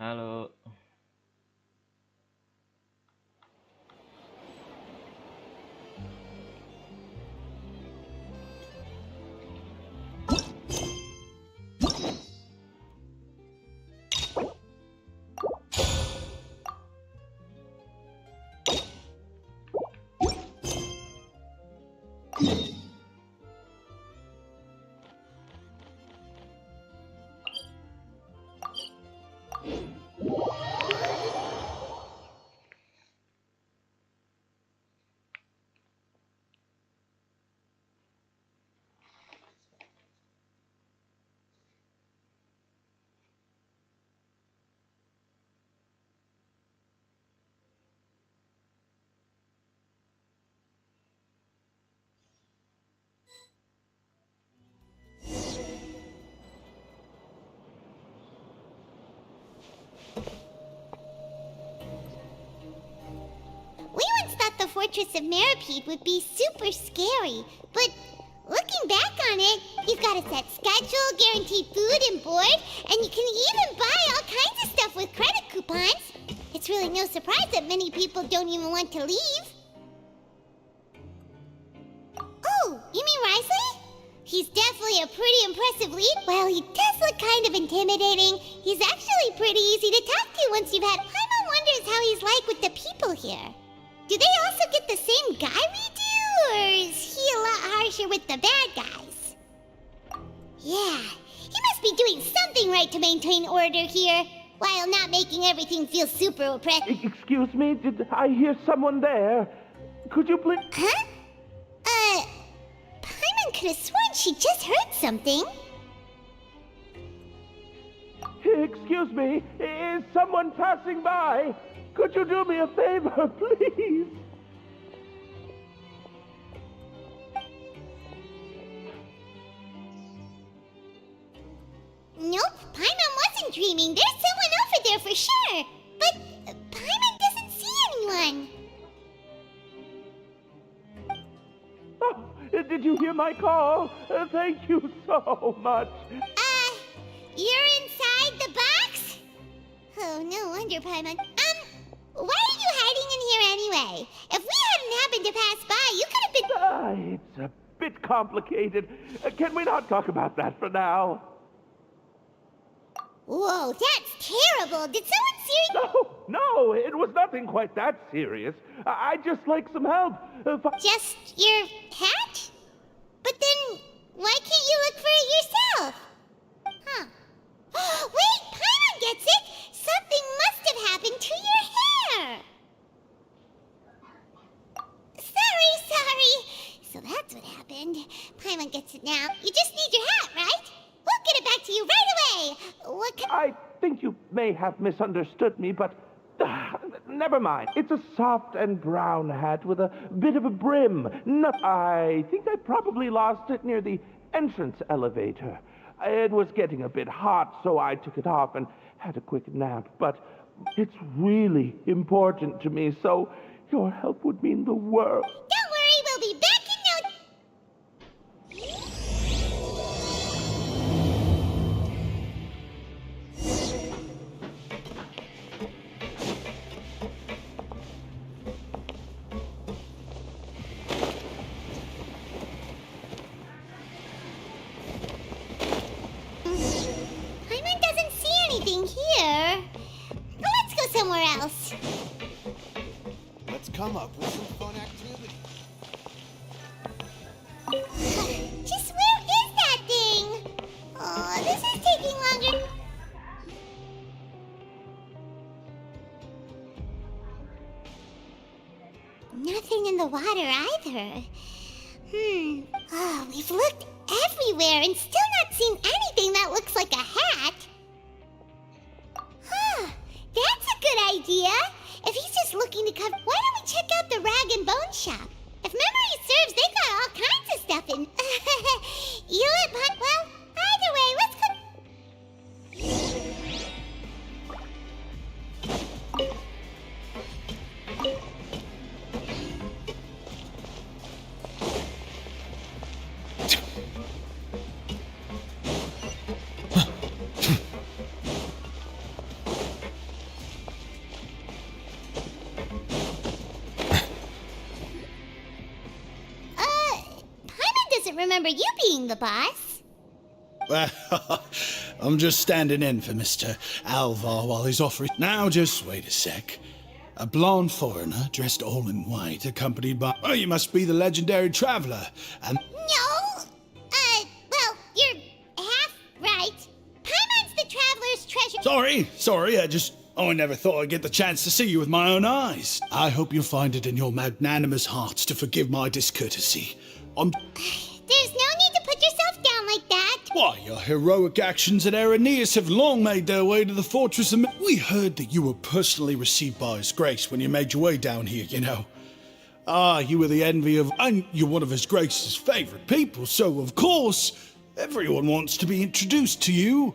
Halo. We once thought the Fortress of Meripede would be super scary, but looking back on it, you've got a set schedule, guaranteed food and board, and you can even buy all kinds of stuff with credit coupons. It's really no surprise that many people don't even want to leave. Oh, you mean Wriothesley? He's definitely a pretty impressive lead. While he does look kind of intimidating, he's actually pretty easy to talk to once you've had... Paimon wonders how he's like with the people here. Do they also get the same guy we do, or is he a lot harsher with the bad guys? Yeah, he must be doing something right to maintain order here, while not making everything feel super oppressive. Excuse me, did I hear someone there? Could you please... Huh? Paimon could have sworn she just heard something. Excuse me, is someone passing by? Could you do me a favor, please? Nope, Paimon wasn't dreaming. There's someone over there for sure. But Paimon doesn't see anyone. Oh, did you hear my call? Thank you so much. You're inside the box? Oh, no wonder, Paimon. Why are you hiding in here anyway? If we hadn't happened to pass by, you could have been... It's a bit complicated. Can we not talk about that for now? Whoa, that's terrible. Did someone No, it was nothing quite that serious. I'd just like some help. Just your hat? But then, why can't you look for it yourself? Huh. Wait, Paimon gets it! Something must have happened to your hair! Sorry. So that's what happened. Paimon gets it now. You just need your hat, right? We'll get it back to you right away! I think you may have misunderstood me, but... never mind. It's a soft and brown hat with a bit of a brim. I think I probably lost it near the entrance elevator. It was getting a bit hot, so I took it off and had a quick nap. But it's really important to me, so your help would mean the world. Don't worry, we'll be back in no... Paimon doesn't see anything here. Let's go somewhere else. Let's come up with some fun activity. Just where is that thing? Oh, this is taking longer. Nothing in the water either. Oh, we've looked everywhere and still not seen anything that looks like a hat. Huh, that's a good idea. If he's just looking to cover, why don't we check out the rag and bone shop? If memory serves, they got all kinds of stuff in. You and well, either way, let's go. doesn't remember you being the boss. Well, I'm just standing in for Mr. Alvar while he's offering. Now, just wait a sec. A blonde foreigner dressed all in white, accompanied by. Oh, you must be the legendary traveler. And. No. Well, you're half right. Paimon's the traveler's treasure. Sorry, I never thought I'd get the chance to see you with my own eyes. I hope you'll find it in your magnanimous hearts to forgive my discourtesy. There's no need to put yourself down like that. Why, your heroic actions at Aeneas have long made their way to the fortress of... We heard that you were personally received by His Grace when you made your way down here, you know. You were the envy of... And you're one of His Grace's favorite people, so of course, everyone wants to be introduced to you.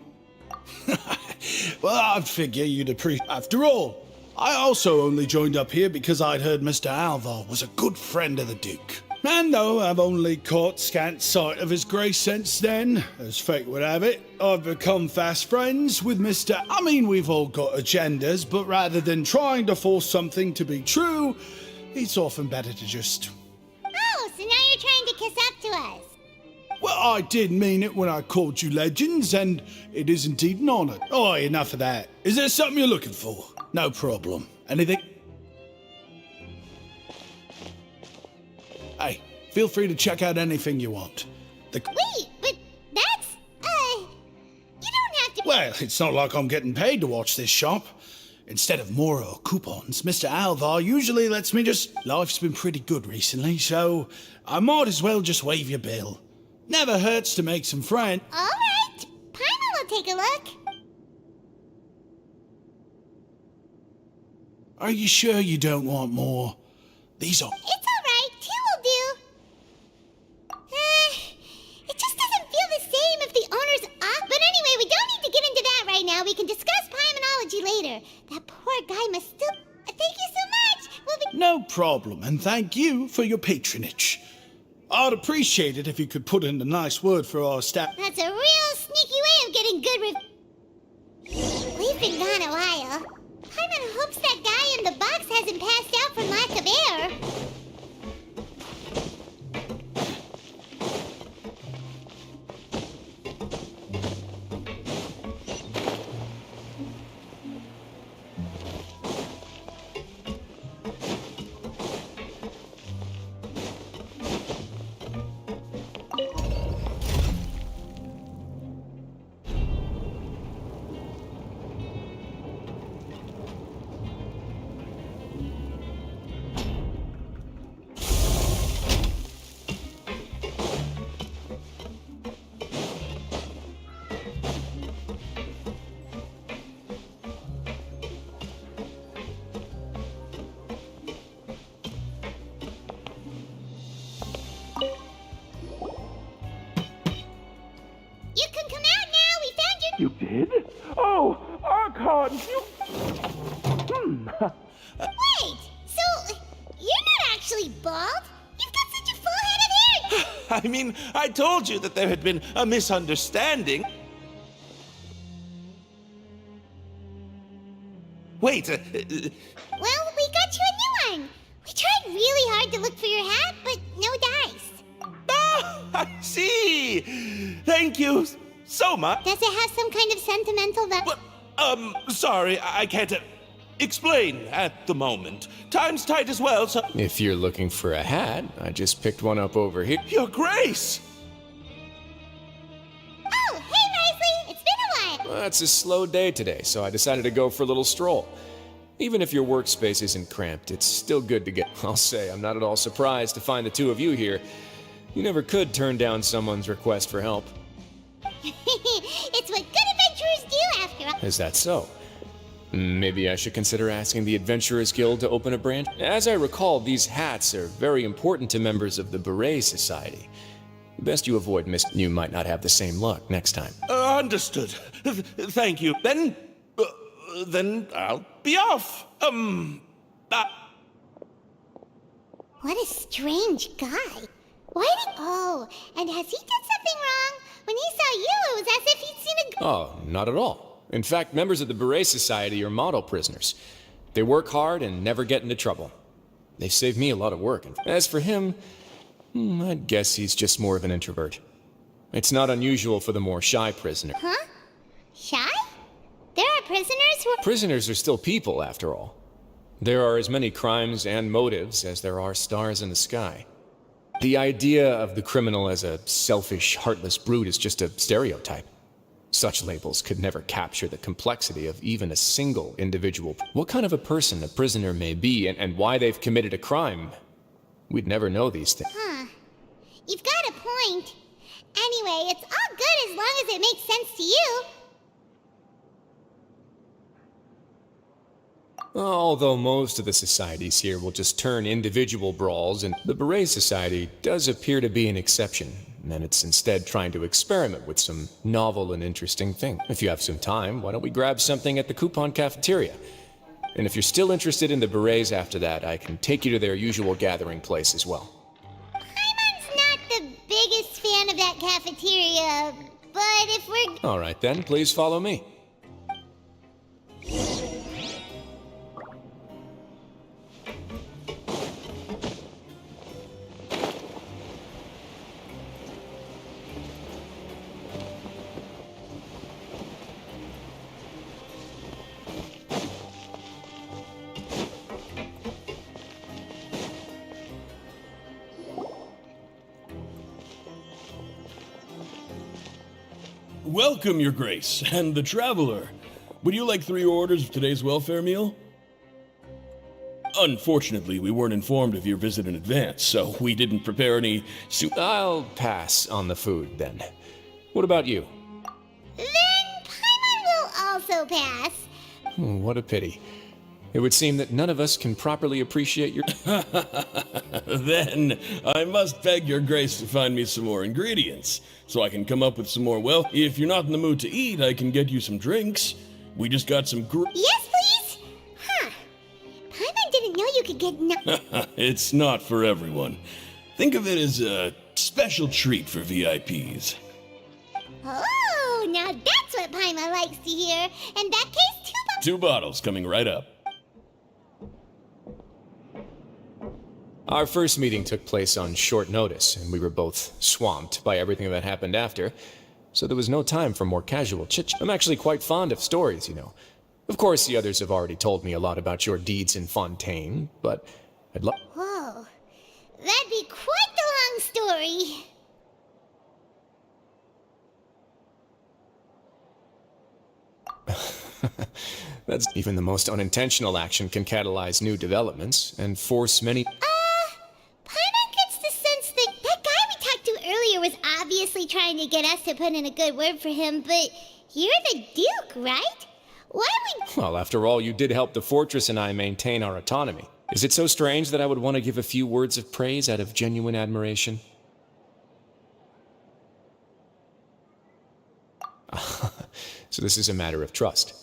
Well, I'd figure you'd appreciate... After all, I also only joined up here because I'd heard Mr. Alvar was a good friend of the Duke. And though I've only caught scant sight of His Grace since then, as fate would have it, I've become fast friends with Mr. I mean, we've all got agendas, but rather than trying to force something to be true, it's often better to just... Oh, so now you're trying to kiss up to us. Well, I did mean it when I called you legends, and it is indeed an honor. Oh, enough of that. Is there something you're looking for? No problem. Anything? Hey, feel free to check out anything you want. Wait, but that's, you don't have to... Well, it's not like I'm getting paid to watch this shop. Instead of more or coupons, Mr. Alvar usually lets me just... Life's been pretty good recently, so I might as well just waive your bill. Never hurts to make some friends. All right, Paimon will take a look. Are you sure you don't want more? These are... It's all right, 2 will do. It just doesn't feel the same if the owner's off. But anyway, we don't need to get into that right now. We can discuss Paimonology later. That poor guy must still... Thank you so much. We'll be... No problem, and thank you for your patronage. I'd appreciate it if you could put in a nice word for our staff. That's a real sneaky way of getting good We've been gone a while. Paimon hopes that guy in the box hasn't passed out from lack of air. You can come out now. We found your... You did? Oh, Archon, you... Wait, so you're not actually bald? You've got such a full head of hair. I mean, I told you that there had been a misunderstanding. Wait, Well, we got you a new one. We tried really hard to look for your hat, but no dice. I see! Thank you so much. Does it have some kind of sentimental value? Well, sorry, I can't explain at the moment. Time's tight as well, so... If you're looking for a hat, I just picked one up over here. Your Grace! Oh, hey, Wriothesley! It's been a while. Well, it's a slow day today, so I decided to go for a little stroll. Even if your workspace isn't cramped, it's still good to get... I'll say, I'm not at all surprised to find the two of you here. You never could turn down someone's request for help. It's what good adventurers do, after all. Is that so? Maybe I should consider asking the Adventurers Guild to open a branch? As I recall, these hats are very important to members of the Beret Society. Best you avoid you might not have the same luck next time. Understood. Thank you. Then I'll be off. What a strange guy. Why did... Oh, and has he did something wrong? When he saw you, it was as if he'd seen a... Oh, not at all. In fact, members of the Beret Society are model prisoners. They work hard and never get into trouble. They've saved me a lot of work. As for him, I'd guess he's just more of an introvert. It's not unusual for the more shy prisoner. Huh? Shy? There are prisoners who are... Prisoners are still people, after all. There are as many crimes and motives as there are stars in the sky. The idea of the criminal as a selfish, heartless brute is just a stereotype. Such labels could never capture the complexity of even a single individual. What kind of a person a prisoner may be and why they've committed a crime, we'd never know these things. Huh. You've got a point. Anyway, it's all good as long as it makes sense to you. Although most of the societies here will just turn individual brawls, and the Beret Society does appear to be an exception, and it's instead trying to experiment with some novel and interesting things. If you have some time, why don't we grab something at the Coupon Cafeteria? And if you're still interested in the Berets after that, I can take you to their usual gathering place as well. Paimon's not the biggest fan of that cafeteria, but if we're... All right then, please follow me. Welcome, Your Grace, and the Traveler. Would you like 3 orders of today's welfare meal? Unfortunately, we weren't informed of your visit in advance, so we didn't prepare any soup. I'll pass on the food then. What about you? Then Paimon will also pass. What a pity. It would seem that none of us can properly appreciate your... Then I must beg Your Grace to find me some more ingredients, so I can come up with some more if you're not in the mood to eat, I can get you some drinks. We just got some Yes, please? Huh. Paimon didn't know you could get It's not for everyone. Think of it as a special treat for VIPs. Oh, now that's what Paimon likes to hear. In that case, 2 bottles coming right up. Our first meeting took place on short notice, and we were both swamped by everything that happened after, so there was no time for more casual chit-chat. I'm actually quite fond of stories, you know. Of course, the others have already told me a lot about your deeds in Fontaine, but I'd love... Whoa. That'd be quite the long story. That's even the most unintentional action can catalyze new developments and force many... Paimon gets the sense that that guy we talked to earlier was obviously trying to get us to put in a good word for him, but you're the Duke, right? Why would... Well, after all, you did help the fortress and I maintain our autonomy. Is it so strange that I would want to give a few words of praise out of genuine admiration? So this is a matter of trust.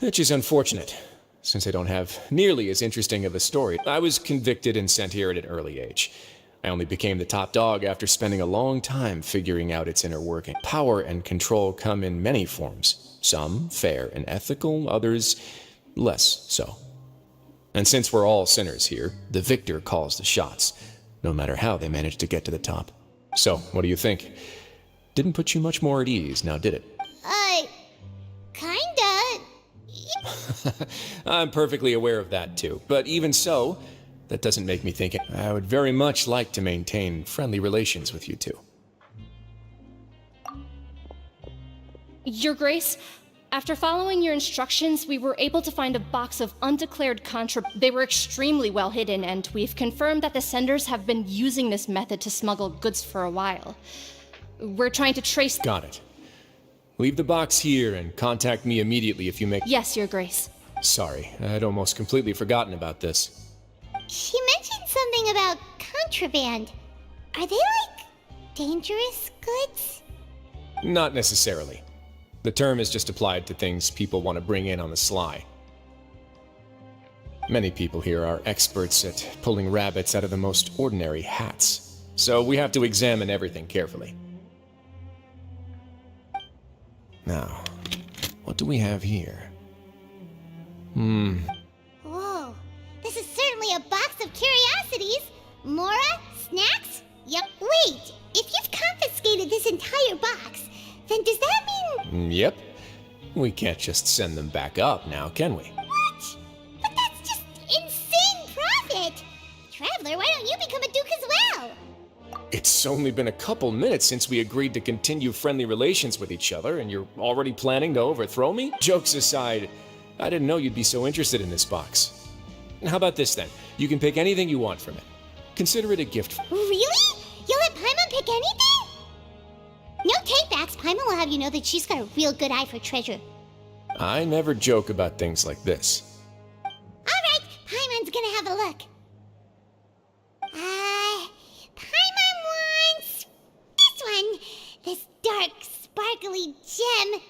Which is unfortunate, since I don't have nearly as interesting of a story. I was convicted and sent here at an early age. I only became the top dog after spending a long time figuring out its inner working. Power and control come in many forms. Some fair and ethical, others less so. And since we're all sinners here, the victor calls the shots, no matter how they manage to get to the top. So, what do you think? Didn't put you much more at ease, now did it? Kinda. I'm perfectly aware of that too. But even so, that doesn't make me think I would very much like to maintain friendly relations with you two. Your Grace, after following your instructions, we were able to find a box of undeclared They were extremely well hidden, and we've confirmed that the senders have been using this method to smuggle goods for a while. We're trying to trace... Got it. Leave the box here and contact me immediately if you make... Yes, Your Grace. Sorry, I'd almost completely forgotten about this. She mentioned something about contraband. Are they, like, dangerous goods? Not necessarily. The term is just applied to things people want to bring in on the sly. Many people here are experts at pulling rabbits out of the most ordinary hats, so we have to examine everything carefully. Now, what do we have here? Whoa, this is certainly a box of curiosities. Mora, snacks, box, then does that mean... Yep. We can't just send them back up now, can we? What? But that's just insane profit! Traveler, why don't you become a duke as well? It's only been a couple minutes since we agreed to continue friendly relations with each other, and you're already planning to overthrow me? Jokes aside, I didn't know you'd be so interested in this box. How about this then? You can pick anything you want from it. Consider it a gift. Really? You'll let Paimon pick anything? No takebacks. Paimon will have you know that she's got a real good eye for treasure. I never joke about things like this. Alright, Paimon's gonna have a look. Paimon wants... this one. This dark, sparkly gem.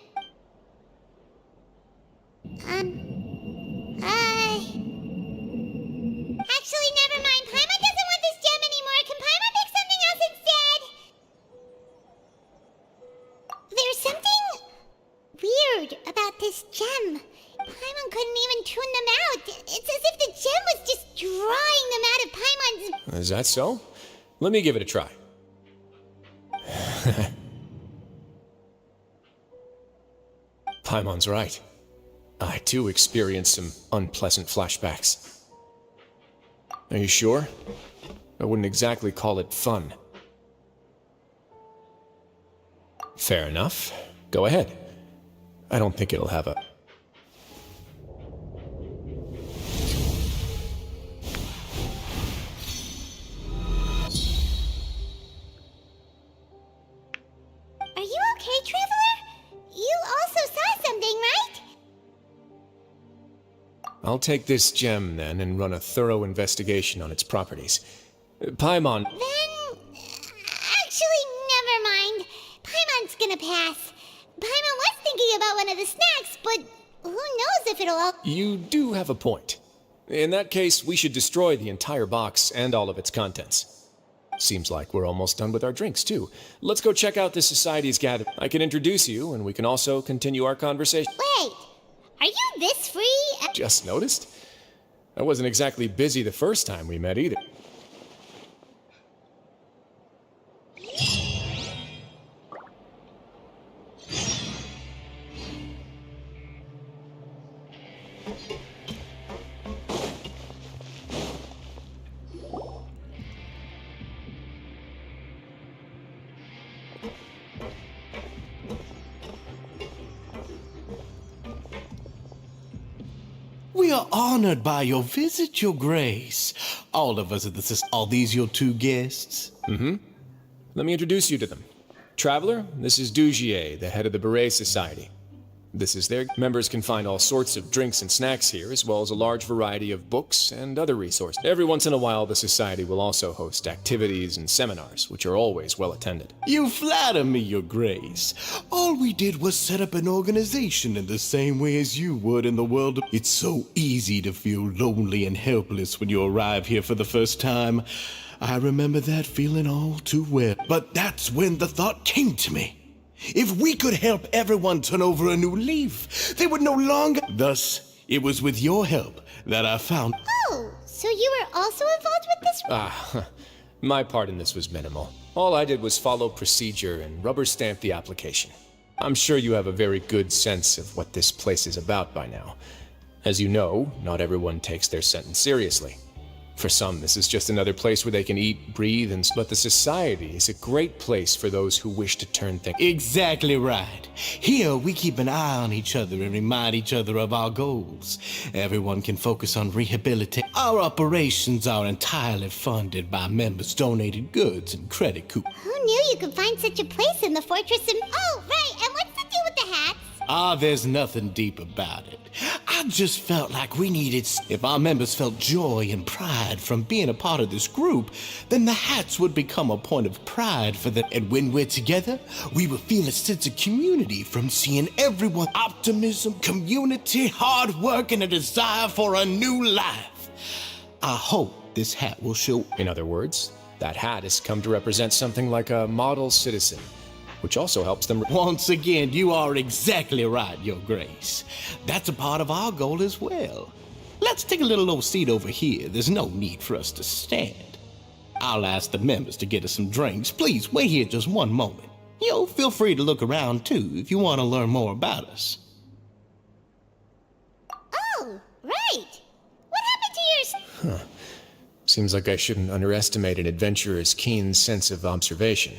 Actually, never mind. Paimon doesn't want this gem anymore. Can Paimon pick something else instead? There's something weird about this gem. Paimon couldn't even tune them out. It's as if the gem was just drawing them out of Paimon's... Is that so? Let me give it a try. Paimon's right. I too experienced some unpleasant flashbacks. Are you sure? I wouldn't exactly call it fun. Fair enough. Go ahead. I don't think it'll have a... Are you okay, Traveler? You also saw something, right? I'll take this gem then and run a thorough investigation on its properties. Paimon... Then... actually, never mind. Paimon's gonna pass. Paimon was thinking about one of the snacks, but who knows if it'll all... You do have a point. In that case, we should destroy the entire box and all of its contents. Seems like we're almost done with our drinks, too. Let's go check out the Society's gathering. I can introduce you, and we can also continue our conversation. Wait, are you this free? Just noticed? I wasn't exactly busy the first time we met either. We are honored by your visit, Your Grace. All of us at the... Are these your two guests? Mm-hmm. Let me introduce you to them. Traveler, this is Dugier, the head of the Beresin Society. This is their... Members can find all sorts of drinks and snacks here, as well as a large variety of books and other resources. Every once in a while, the Society will also host activities and seminars, which are always well attended. You flatter me, Your Grace. All we did was set up an organization in the same way as you would in the world. It's so easy to feel lonely and helpless when you arrive here for the first time. I remember that feeling all too well. But that's when the thought came to me. If we could help everyone turn over a new leaf, they would no longer... Thus, it was with your help that I found... Oh, so you were also involved with this? My part in this was minimal. All I did was follow procedure and rubber stamp the application. I'm sure you have a very good sense of what this place is about by now. As you know, not everyone takes their sentence seriously. For some, this is just another place where they can eat, breathe, and... But the Society is a great place for those who wish to turn things... Exactly right. Here, we keep an eye on each other and remind each other of our goals. Everyone can focus on rehabilitation. Our operations are entirely funded by members' donated goods and credit coupons. Who knew you could find such a place in the fortress and... Oh, right, and what's the deal with the hats? There's nothing deep about it. I just felt like we needed... If our members felt joy and pride from being a part of this group, then the hats would become a point of pride for them. And when we're together, we will feel a sense of community from seeing everyone. Optimism, community, hard work, and a desire for a new life. I hope this hat will show... In other words, that hat has come to represent something like a model citizen, which also helps them... Once again, you are exactly right, Your Grace. That's a part of our goal as well. Let's take a little old seat over here. There's no need for us to stand. I'll ask the members to get us some drinks. Please, wait here just one moment. Feel free to look around too if you want to learn more about us. Oh, right. What happened to your... Seems like I shouldn't underestimate an adventurer's keen sense of observation.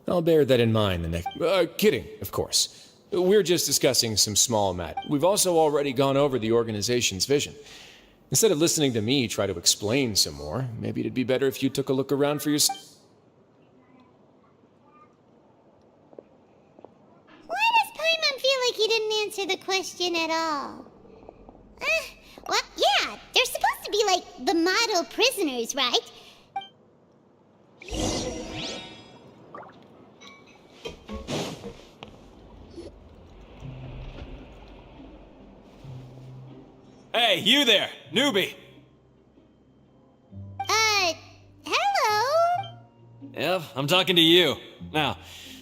I'll bear that in mind the next... kidding, of course. We're just discussing some small matter. We've also already gone over the organization's vision. Instead of listening to me try to explain some more, maybe it'd be better if you took a look around for yourself. Why does Paimon feel like he didn't answer the question at all? Well, yeah, they're supposed to be like the model prisoners, right? Hey, you there, newbie! Hello? Yep, I'm talking to you. Now,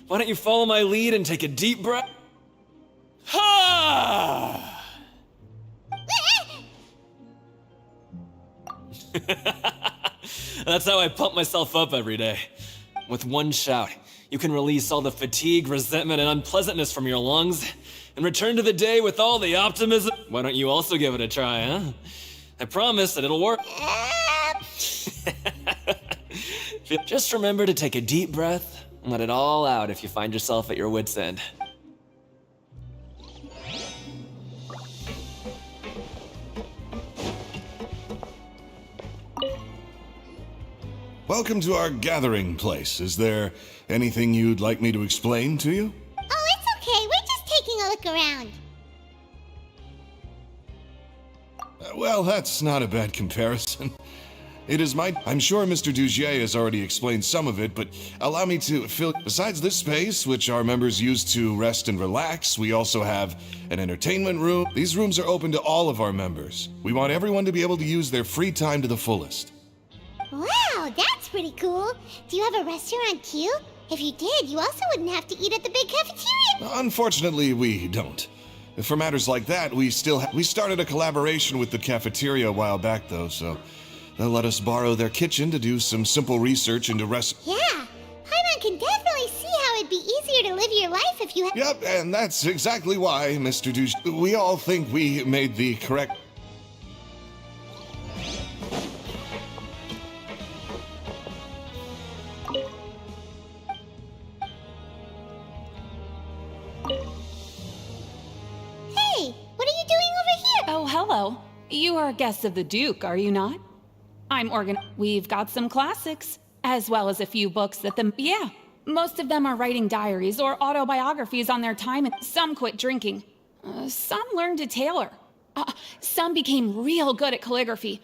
why don't you follow my lead and take a deep breath? Ha! That's how I pump myself up every day. With one shout, you can release all the fatigue, resentment, and unpleasantness from your lungs and return to the day with all the optimism. Why don't you also give it a try, huh? I promise that it'll work. Just remember to take a deep breath and let it all out if you find yourself at your wit's end. Welcome to our gathering place. Is there anything you'd like me to explain to you? Oh, it's okay. We're just taking a look around. Well, that's not a bad comparison. I'm sure Mr. Dugier has already explained some of it, but allow me to fill... Besides this space, which our members use to rest and relax, we also have an entertainment room. These rooms are open to all of our members. We want everyone to be able to use their free time to the fullest. Wow, that's pretty cool. Do you have a restaurant too? If you did, you also wouldn't have to eat at the big cafeteria. Unfortunately, we don't. For matters like that, we started a collaboration with the cafeteria a while back, though, so they'll let us borrow their kitchen to do some simple research into Yeah, Paimon can definitely see how it'd be easier to live your life if you had... Yep, and that's exactly why, Mr. Douche. We all think we made the correct... Hey, what are you doing over here? Oh, hello. You are guests of the Duke, are you not? We've got some classics, as well as a few books that Yeah, most of them are writing diaries or autobiographies on their time, and some quit drinking. Some learned to tailor. Some became real good at calligraphy.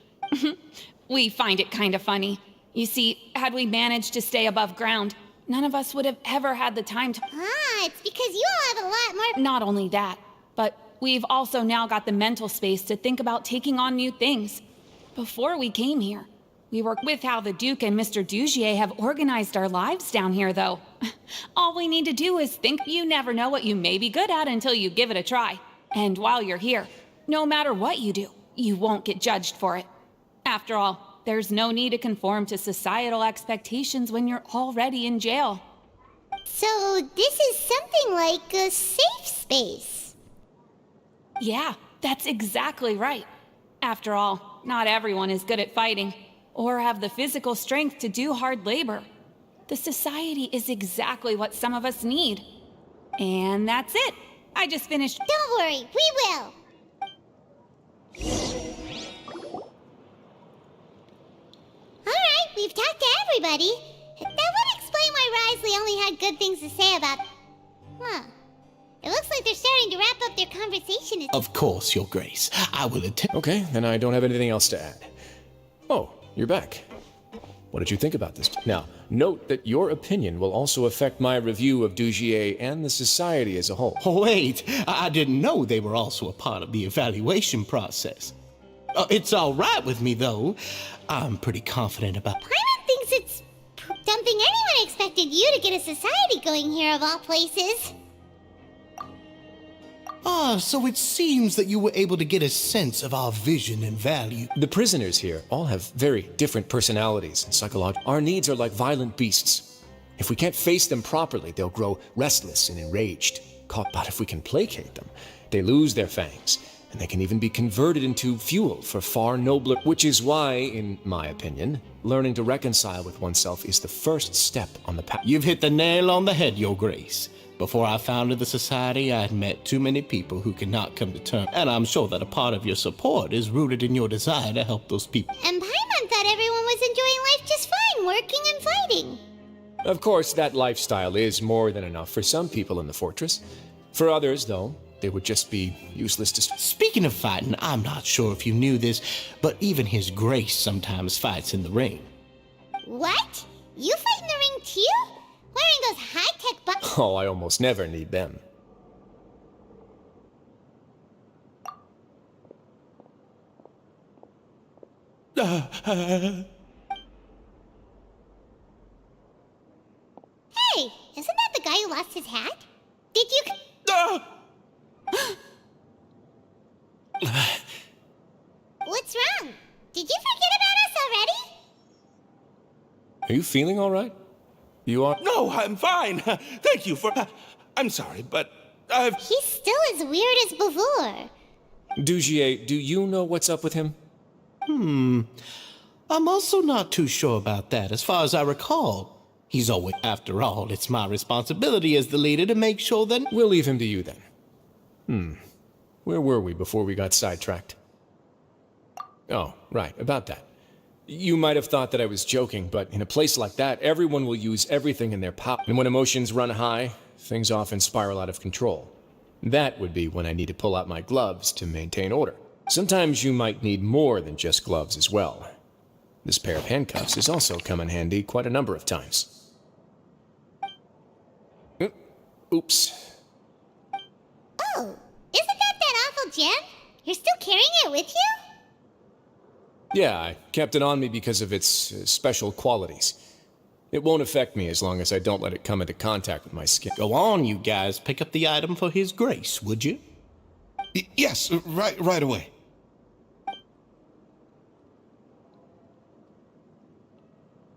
We find it kind of funny. You see, had we managed to stay above ground, none of us would have ever had the time to... It's because you all have a lot more... Not only that, but we've also now got the mental space to think about taking on new things. Before we came here, we were with how the Duke and Mr. Dugier have organized our lives down here, though. All we need to do is think. You never know what you may be good at until you give it a try. And while you're here, no matter what you do, you won't get judged for it. After all, there's no need to conform to societal expectations when you're already in jail. So this is something like a safe space. Yeah, that's exactly right. After all, not everyone is good at fighting, or have the physical strength to do hard labor. The society is exactly what some of us need. And that's it. I just finished. Don't worry, we will. Alright, we've talked to everybody. That would explain why Wriothesley only had good things to say about... It looks like they're starting to wrap up their conversation. Of course, Your Grace. I will attend. Okay, then I don't have anything else to add. Oh, you're back. What did you think about this? Now, note that your opinion will also affect my review of Dugier and the society as a whole. Wait, I didn't know they were also a part of the evaluation process. It's all right with me, though. I'm pretty confident about... Paimon thinks it's something anyone expected you to get a society going here of all places. So it seems that you were able to get a sense of our vision and value. The prisoners here all have very different personalities and psychology. Our needs are like violent beasts. If we can't face them properly, they'll grow restless and enraged. But if we can placate them, they lose their fangs, and they can even be converted into fuel for far nobler. Which is why, in my opinion, learning to reconcile with oneself is the first step on the path. You've hit the nail on the head, Your Grace. Before I founded the Society, I had met too many people who could not come to terms, and I'm sure that a part of your support is rooted in your desire to help those people. And Paimon thought everyone was enjoying life just fine, working and fighting. Of course, that lifestyle is more than enough for some people in the fortress. For others, though, they would just be useless to... Speaking of fighting, I'm not sure if you knew this, but even His Grace sometimes fights in the ring. What? You fight in the ring too? Wearing those high-tech buttons? Oh, I almost never need them. Hey, isn't that the guy who lost his hat? Did you... What's wrong? Did you forget about us already? Are you feeling all right? You are... No, I'm fine. Thank you for... I'm sorry, but I've... He's still as weird as before. Dujier, do you know what's up with him? I'm also not too sure about that. As far as I recall, he's always... After all, it's my responsibility as the leader to make sure that... We'll leave him to you then. Where were we before we got sidetracked? Oh, right, about that. You might have thought that I was joking, but in a place like that, everyone will use everything in their power. And when emotions run high, things often spiral out of control. That would be when I need to pull out my gloves to maintain order. Sometimes you might need more than just gloves as well. This pair of handcuffs has also come in handy quite a number of times. Oops. Oh, isn't that awful gem? You're still carrying it with you? Yeah, I kept it on me because of its special qualities. It won't affect me as long as I don't let it come into contact with my skin. Go on, you guys. Pick up the item for His Grace, would you? Yes, right away.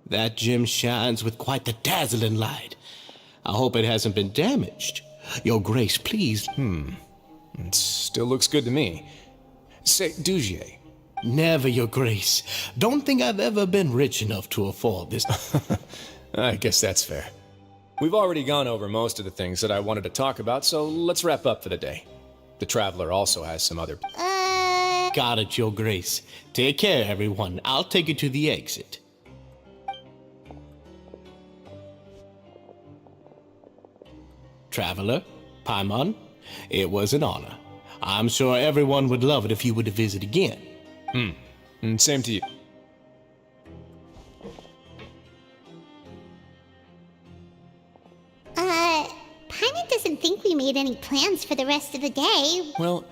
That gem shines with quite the dazzling light. I hope it hasn't been damaged. Your Grace, please. It still looks good to me. Say, Dujier. Never, Your Grace. Don't think I've ever been rich enough to afford this. I guess that's fair. We've already gone over most of the things that I wanted to talk about, so let's wrap up for the day. The Traveler also has some other... Got it, Your Grace. Take care, everyone. I'll take you to the exit. Traveler, Paimon, it was an honor. I'm sure everyone would love it if you were to visit again. And same to you. Paimon doesn't think we made any plans for the rest of the day. Well,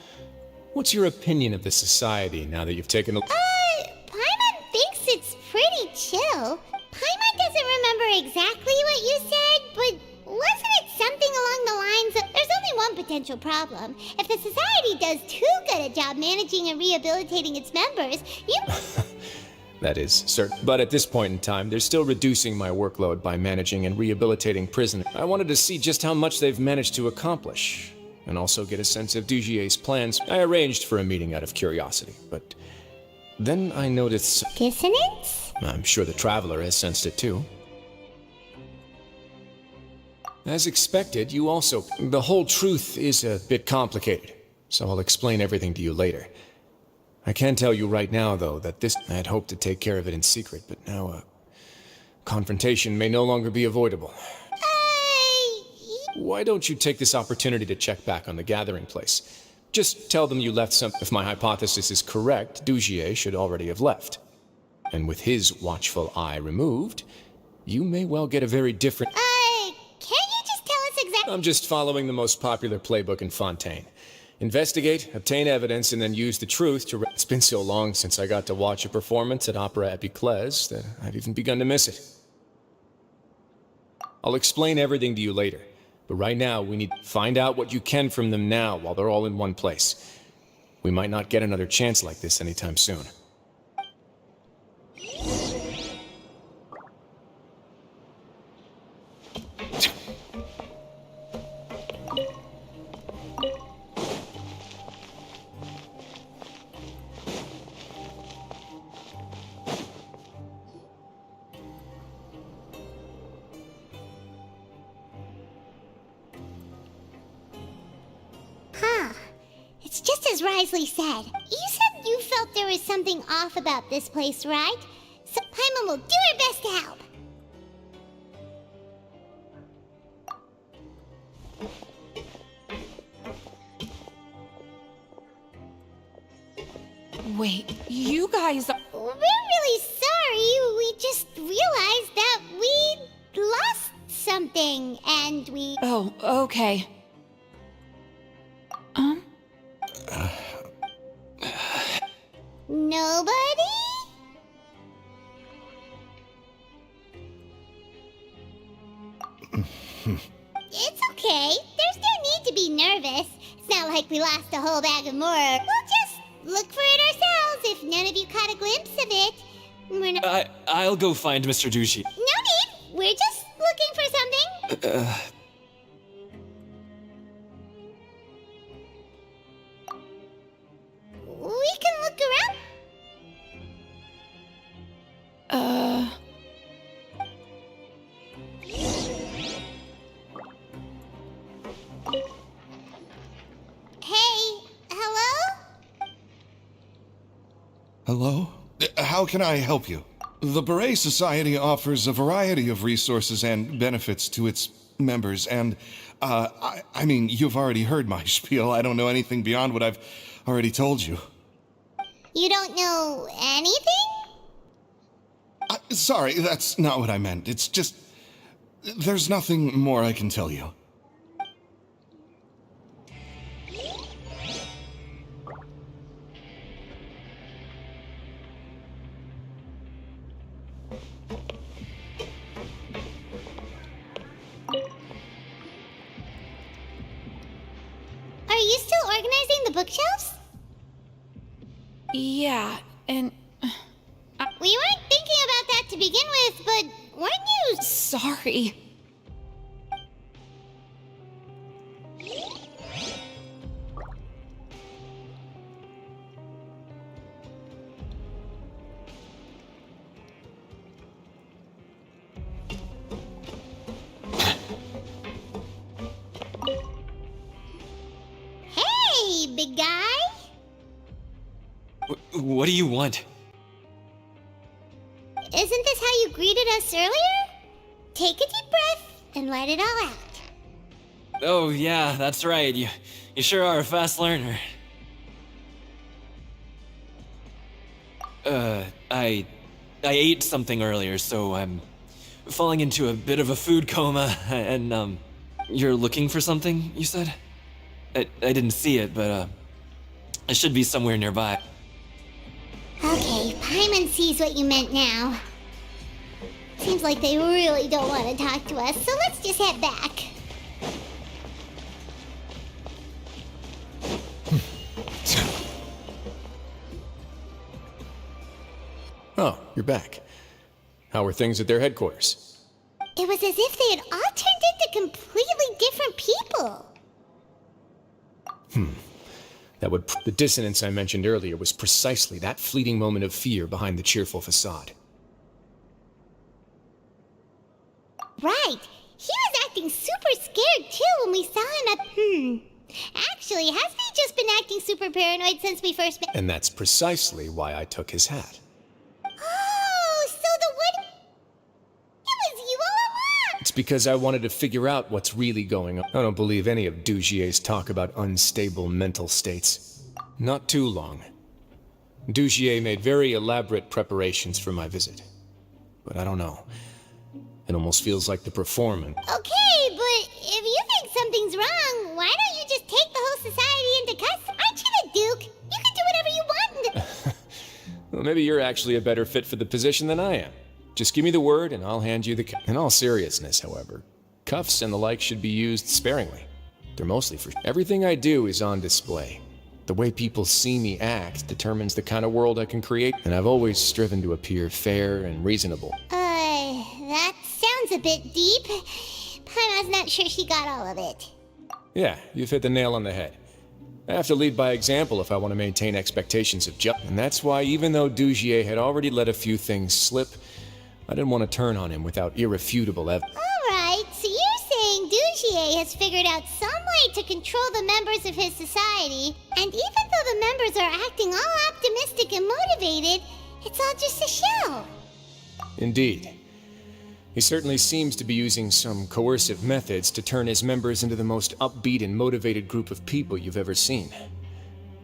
what's your opinion of the society now that you've taken a... Paimon thinks it's pretty chill. Paimon doesn't remember exactly what you said, but wasn't it something along the lines of, there's only one potential problem. If the society does too good a job managing and rehabilitating its members, you... That is certain. But at this point in time, they're still reducing my workload by managing and rehabilitating prisoners. I wanted to see just how much they've managed to accomplish, and also get a sense of Dujier's plans. I arranged for a meeting out of curiosity, but then I noticed... Dissonance? I'm sure the Traveler has sensed it too. As expected, you also... The whole truth is a bit complicated, so I'll explain everything to you later. I can tell you right now, though, that this... I had hoped to take care of it in secret, but now, confrontation may no longer be avoidable. Why don't you take this opportunity to check back on the gathering place? Just tell them you left some... If my hypothesis is correct, Dujier should already have left. And with his watchful eye removed, you may well get a very different... Can't you just tell us exactly... I'm just following the most popular playbook in Fontaine. Investigate, obtain evidence, and then use the truth to... It's been so long since I got to watch a performance at Opera Epiclese that I've even begun to miss it. I'll explain everything to you later, but right now we need to find out what you can from them now while they're all in one place. We might not get another chance like this anytime soon. It's just as Wriothesley said. You said you felt there was something off about this place, right? So Paimon will do her best to help. Wait, you guys are... We're really sorry. We just realized that we lost something, and we... Oh, okay. Nobody? It's okay. There's no need to be nervous. It's not like we lost a whole bag of more. We'll just look for it ourselves if none of you caught a glimpse of it. We're not... I'll go find Mr. Douchey. No need. We're just looking for something. We can look around. Hey, hello? Hello? How can I help you? The Beret Society offers a variety of resources and benefits to its members, and, I mean, you've already heard my spiel. I don't know anything beyond what I've already told you. You don't know anything? Sorry, that's not what I meant. It's just... there's nothing more I can tell you. Are you still organizing the bookshelves? Yeah, and... We weren't thinking about that to begin with, but weren't you? Sorry. Hey, big guy. What do you want? Isn't this how you greeted us earlier? Take a deep breath and let it all out. Oh, yeah, that's right. You sure are a fast learner. I ate something earlier, so I'm falling into a bit of a food coma, and, you're looking for something, you said? I didn't see it, but, it should be somewhere nearby. Okay, Paimon sees what you meant now. Seems like they really don't want to talk to us, so let's just head back. Oh, you're back. How are things at their headquarters? It was as if they had all turned into completely different people. The dissonance I mentioned earlier was precisely that fleeting moment of fear behind the cheerful facade. Right. He was acting super scared too when we saw him at... Actually, hasn't he just been acting super paranoid since we first met? And that's precisely why I took his hat. Oh, so the one... It was you all along! It's because I wanted to figure out what's really going on. I don't believe any of Dougier's talk about unstable mental states. Not too long. Dougier made very elaborate preparations for my visit. But I don't know. It almost feels like the performance. Okay, but if you think something's wrong, why don't you just take the whole society into custody? Aren't you the Duke? You can do whatever you want. Well, maybe you're actually a better fit for the position than I am. Just give me the word and I'll hand you the cuff. In all seriousness, however, cuffs and the like should be used sparingly. They're mostly for... Everything I do is on display. The way people see me act determines the kind of world I can create, and I've always striven to appear fair and reasonable. That sounds a bit deep. Paimon's not sure she got all of it. Yeah, you've hit the nail on the head. I have to lead by example if I want to maintain expectations of justice. And that's why, even though Dougier had already let a few things slip, I didn't want to turn on him without irrefutable evidence. Alright, so you're saying Dugier has figured out some way to control the members of his society, and even though the members are acting all optimistic and motivated, it's all just a show. Indeed. He certainly seems to be using some coercive methods to turn his members into the most upbeat and motivated group of people you've ever seen.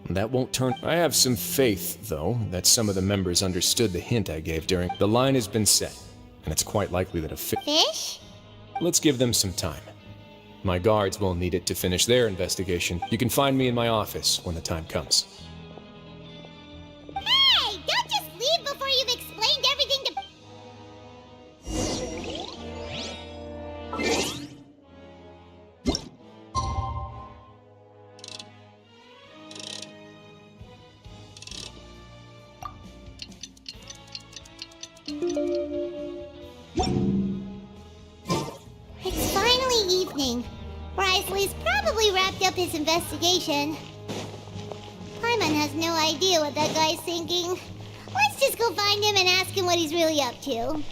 That won't turn... I have some faith, though, that some of the members understood the hint I gave during... The line has been set, and it's quite likely that a Fish? Let's give them some time. My guards will need it to finish their investigation. You can find me in my office when the time comes. Hey! Don't just leave before you've explained everything to... It's finally evening. Wriothesley's probably wrapped up his investigation. Paimon has no idea what that guy's thinking. Let's just go find him and ask him what he's really up to.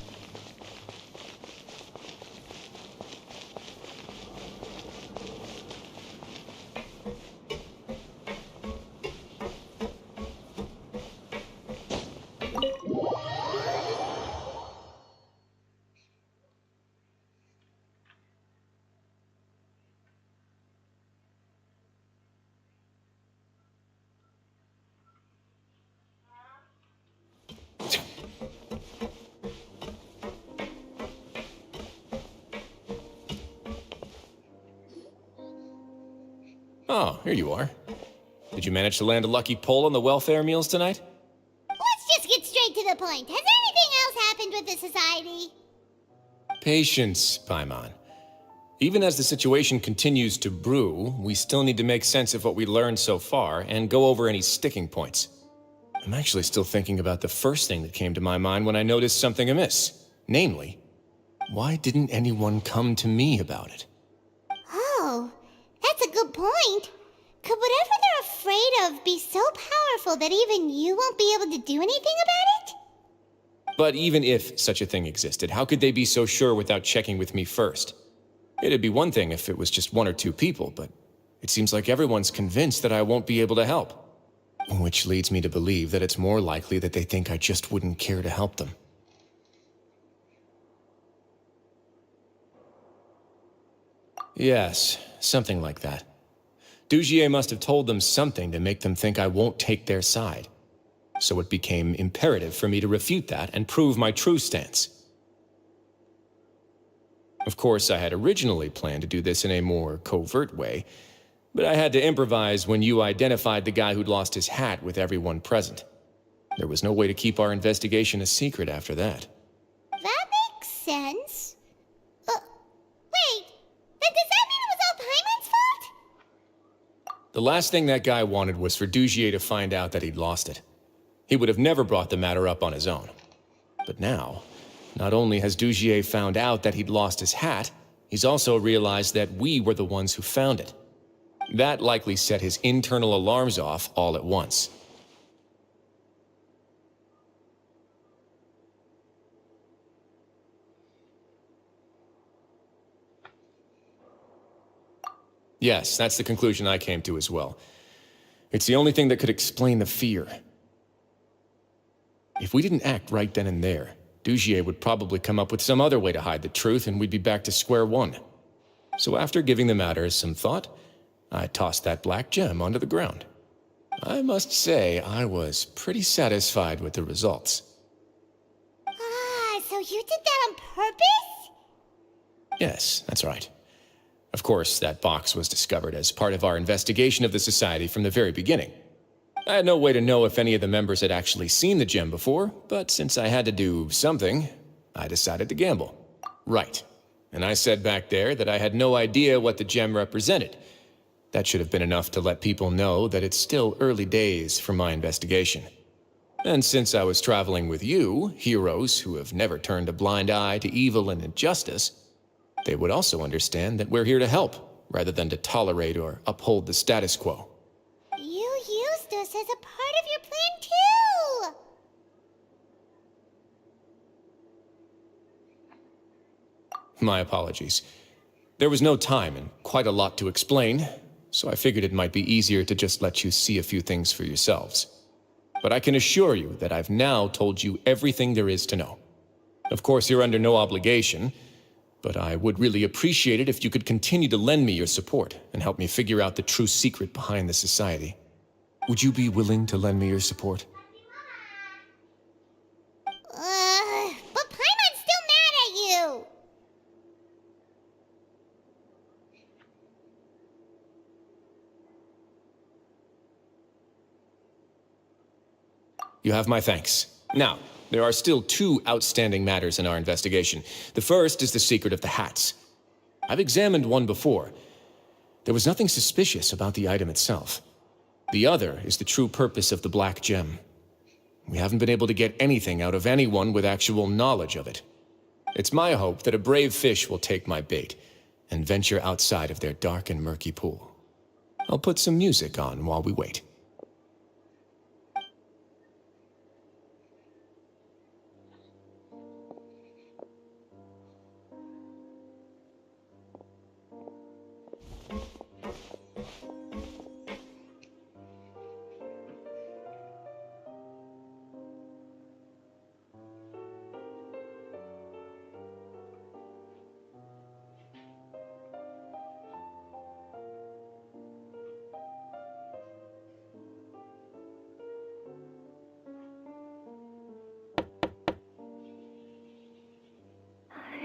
Oh, here you are. Did you manage to land a lucky pull on the welfare meals tonight? Let's just get straight to the point. Has anything else happened with the society? Patience, Paimon. Even as the situation continues to brew, we still need to make sense of what we learned so far and go over any sticking points. I'm actually still thinking about the first thing that came to my mind when I noticed something amiss. Namely, why didn't anyone come to me about it? Oh, that's a good point. Could whatever they're afraid of be so powerful that even you won't be able to do anything about it? But even if such a thing existed, how could they be so sure without checking with me first? It'd be one thing if it was just one or two people, but it seems like everyone's convinced that I won't be able to help. Which leads me to believe that it's more likely that they think I just wouldn't care to help them. Yes, something like that. Dugier must have told them something to make them think I won't take their side. So it became imperative for me to refute that and prove my true stance. Of course, I had originally planned to do this in a more covert way, but I had to improvise when you identified the guy who'd lost his hat with everyone present. There was no way to keep our investigation a secret after that. That makes sense. Wait, then does that mean it was all Paimon's fault? The last thing that guy wanted was for Dugier to find out that he'd lost it. He would have never brought the matter up on his own. But now, not only has Dugier found out that he'd lost his hat, he's also realized that we were the ones who found it. That likely set his internal alarms off all at once. Yes, that's the conclusion I came to as well. It's the only thing that could explain the fear. If we didn't act right then and there, Dugier would probably come up with some other way to hide the truth and we'd be back to square one. So after giving the matter some thought, I tossed that black gem onto the ground. I must say, I was pretty satisfied with the results. Ah, so you did that on purpose? Yes, that's right. Of course, that box was discovered as part of our investigation of the society from the very beginning. I had no way to know if any of the members had actually seen the gem before, but since I had to do something, I decided to gamble. Right. And I said back there that I had no idea what the gem represented. That should have been enough to let people know that it's still early days for my investigation. And since I was traveling with you, heroes who have never turned a blind eye to evil and injustice, they would also understand that we're here to help, rather than to tolerate or uphold the status quo. You used us as a part of your plan too! My apologies. There was no time and quite a lot to explain, so I figured it might be easier to just let you see a few things for yourselves. But I can assure you that I've now told you everything there is to know. Of course, you're under no obligation, but I would really appreciate it if you could continue to lend me your support and help me figure out the true secret behind the society. Would you be willing to lend me your support? But Paimon's still mad at you! You have my thanks. Now, there are still two outstanding matters in our investigation. The first is the secret of the hats. I've examined one before. There was nothing suspicious about the item itself. The other is the true purpose of the black gem. We haven't been able to get anything out of anyone with actual knowledge of it. It's my hope that a brave fish will take my bait and venture outside of their dark and murky pool. I'll put some music on while we wait.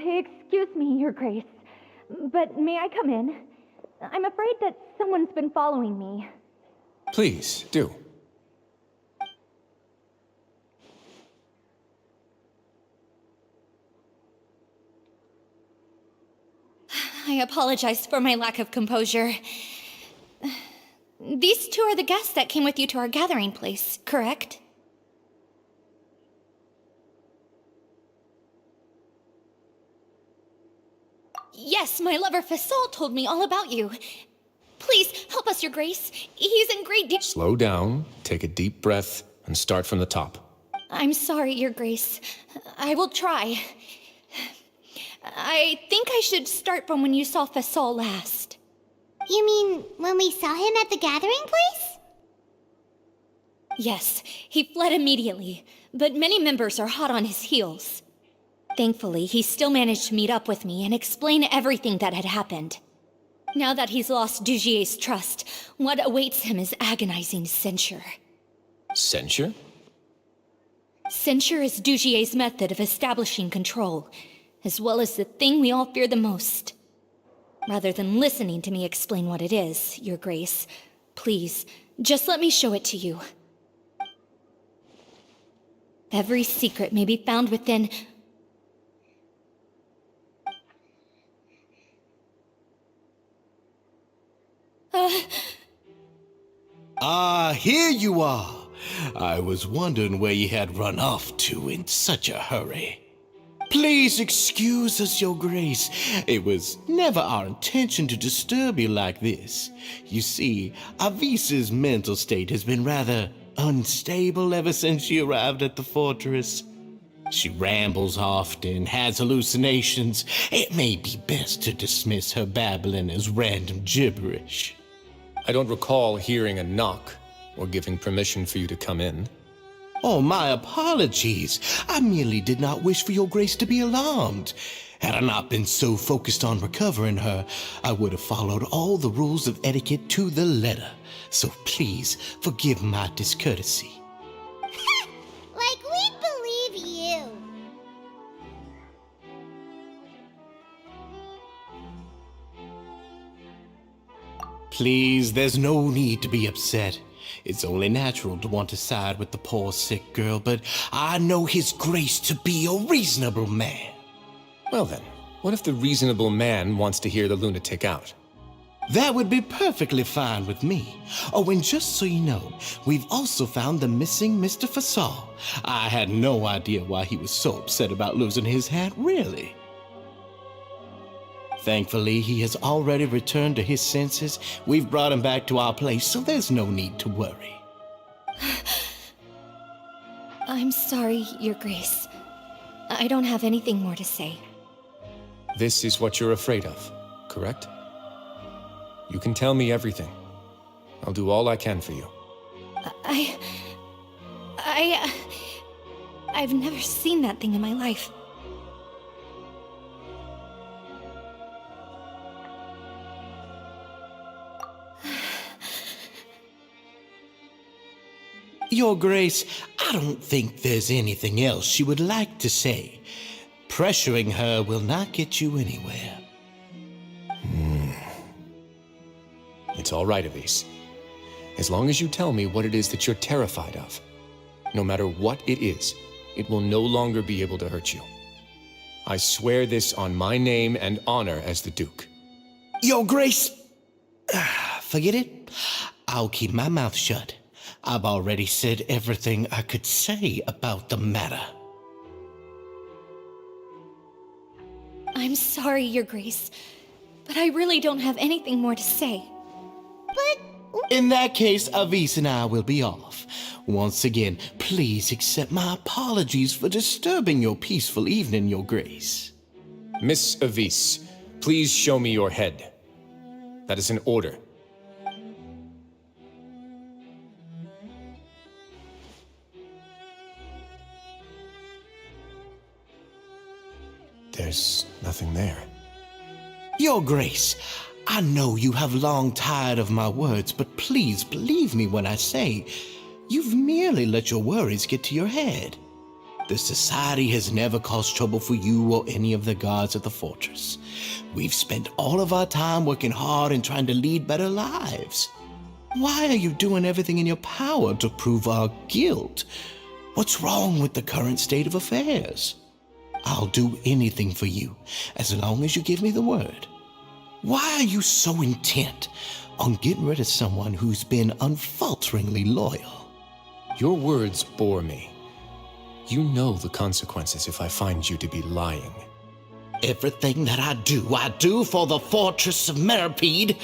Excuse me, Your Grace, but may I come in? I'm afraid that someone's been following me. Please, do. I apologize for my lack of composure. These two are the guests that came with you to our gathering place, correct? Yes, my lover Fasol told me all about you. Please, help us, Your Grace. He's in great danger. Slow down, take a deep breath, and start from the top. I'm sorry, Your Grace. I will try. I think I should start from when you saw Fasol last. You mean when we saw him at the gathering place? Yes, he fled immediately, but many members are hot on his heels. Thankfully, he still managed to meet up with me and explain everything that had happened. Now that he's lost Dugier's trust, what awaits him is agonizing censure. Censure? Censure is Dugier's method of establishing control, as well as the thing we all fear the most. Rather than listening to me explain what it is, Your Grace, please, just let me show it to you. Every secret may be found within... Here you are. I was wondering where you had run off to in such a hurry. Please excuse us, Your Grace. It was never our intention to disturb you like this. You see, Avisa's mental state has been rather unstable ever since she arrived at the fortress. She rambles often, has hallucinations. It may be best to dismiss her babbling as random gibberish. I don't recall hearing a knock or giving permission for you to come in. Oh, my apologies. I merely did not wish for Your Grace to be alarmed. Had I not been so focused on recovering her, I would have followed all the rules of etiquette to the letter. So please forgive my discourtesy. Like we'd believe you. Please, there's no need to be upset. It's only natural to want to side with the poor sick girl, but I know His Grace to be a reasonable man. Well then, what if the reasonable man wants to hear the lunatic out? That would be perfectly fine with me. Oh, and just so you know, we've also found the missing Mr. Fasol. I had no idea why he was so upset about losing his hat, really. Thankfully, he has already returned to his senses. We've brought him back to our place, so there's no need to worry. I'm sorry, Your Grace. I don't have anything more to say. This is what you're afraid of, correct? You can tell me everything. I'll do all I can for you. I've never seen that thing in my life. Your Grace, I don't think there's anything else she would like to say. Pressuring her will not get you anywhere. It's all right, Elise. As long as you tell me what it is that you're terrified of. No matter what it is, it will no longer be able to hurt you. I swear this on my name and honor as the Duke. Your Grace, forget it. I'll keep my mouth shut. I've already said everything I could say about the matter. I'm sorry, Your Grace, but I really don't have anything more to say. In that case, Avis and I will be off. Once again, please accept my apologies for disturbing your peaceful evening, Your Grace. Miss Avis, please show me your head. That is an order. There's nothing there. Your Grace, I know you have long tired of my words, but please believe me when I say you've merely let your worries get to your head. The Society has never caused trouble for you or any of the guards at the fortress. We've spent all of our time working hard and trying to lead better lives. Why are you doing everything in your power to prove our guilt? What's wrong with the current state of affairs? I'll do anything for you, as long as you give me the word. Why are you so intent on getting rid of someone who's been unfalteringly loyal? Your words bore me. You know the consequences if I find you to be lying. Everything that I do for the Fortress of Meripede.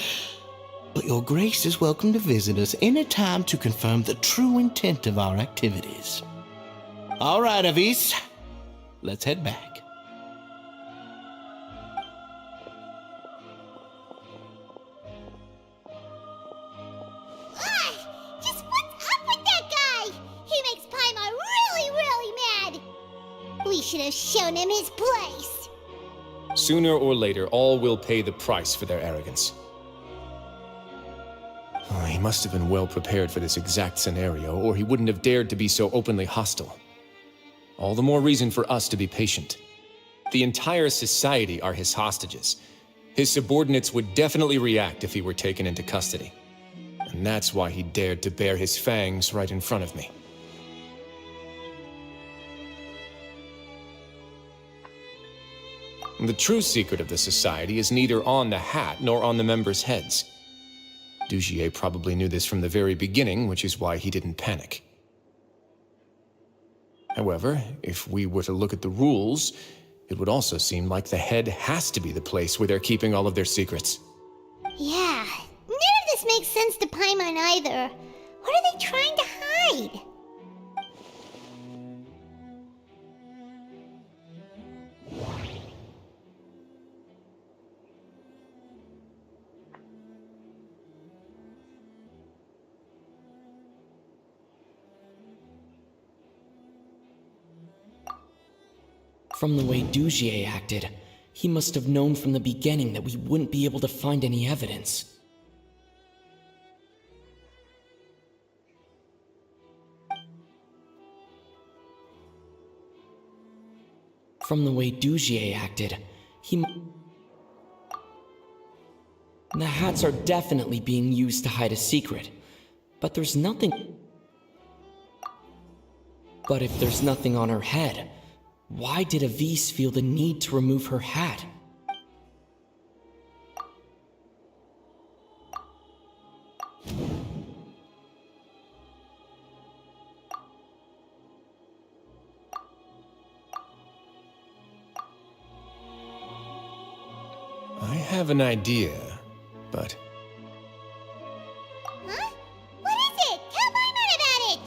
But your Grace is welcome to visit us any time to confirm the true intent of our activities. All right, Avis. Let's head back. Just what's up with that guy? He makes Paimon really, really mad. We should have shown him his place. Sooner or later, all will pay the price for their arrogance. Oh, he must have been well prepared for this exact scenario, or he wouldn't have dared to be so openly hostile. All the more reason for us to be patient. The entire society are his hostages. His subordinates would definitely react if he were taken into custody. And that's why he dared to bare his fangs right in front of me. The true secret of the society is neither on the hat nor on the members' heads. Dugier probably knew this from the very beginning, which is why he didn't panic. However, if we were to look at the rules, it would also seem like the head has to be the place where they're keeping all of their secrets. Yeah, none of this makes sense to Paimon either. What are they trying to hide? From the way Dugier acted, he must have known from the beginning that we wouldn't be able to find any evidence. From the way Dugier acted, The hats are definitely being used to hide a secret, but there's nothing... But if there's nothing on her head, why did Avis feel the need to remove her hat? I have an idea, but... Huh? What is it? Tell Paimon about it!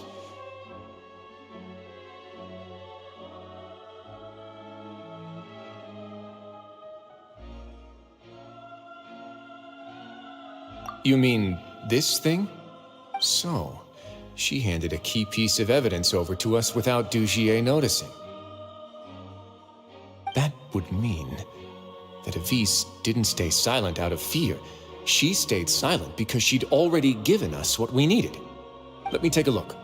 You mean this thing? So, she handed a key piece of evidence over to us without Dugier noticing. That would mean that Avise didn't stay silent out of fear. She stayed silent because she'd already given us what we needed. Let me take a look.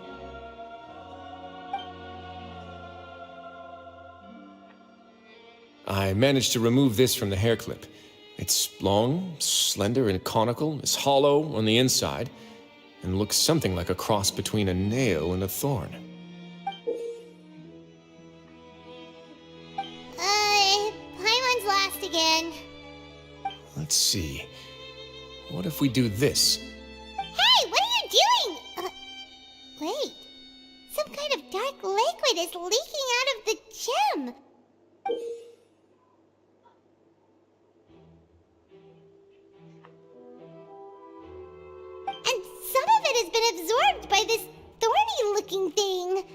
I managed to remove this from the hair clip. It's long, slender, and conical, is hollow on the inside, and looks something like a cross between a nail and a thorn. Paimon's lost again. Let's see. What if we do this? Hey, what are you doing? Wait. Some kind of dark liquid is leaking out of the gem. And some of it has been absorbed by this thorny-looking thing.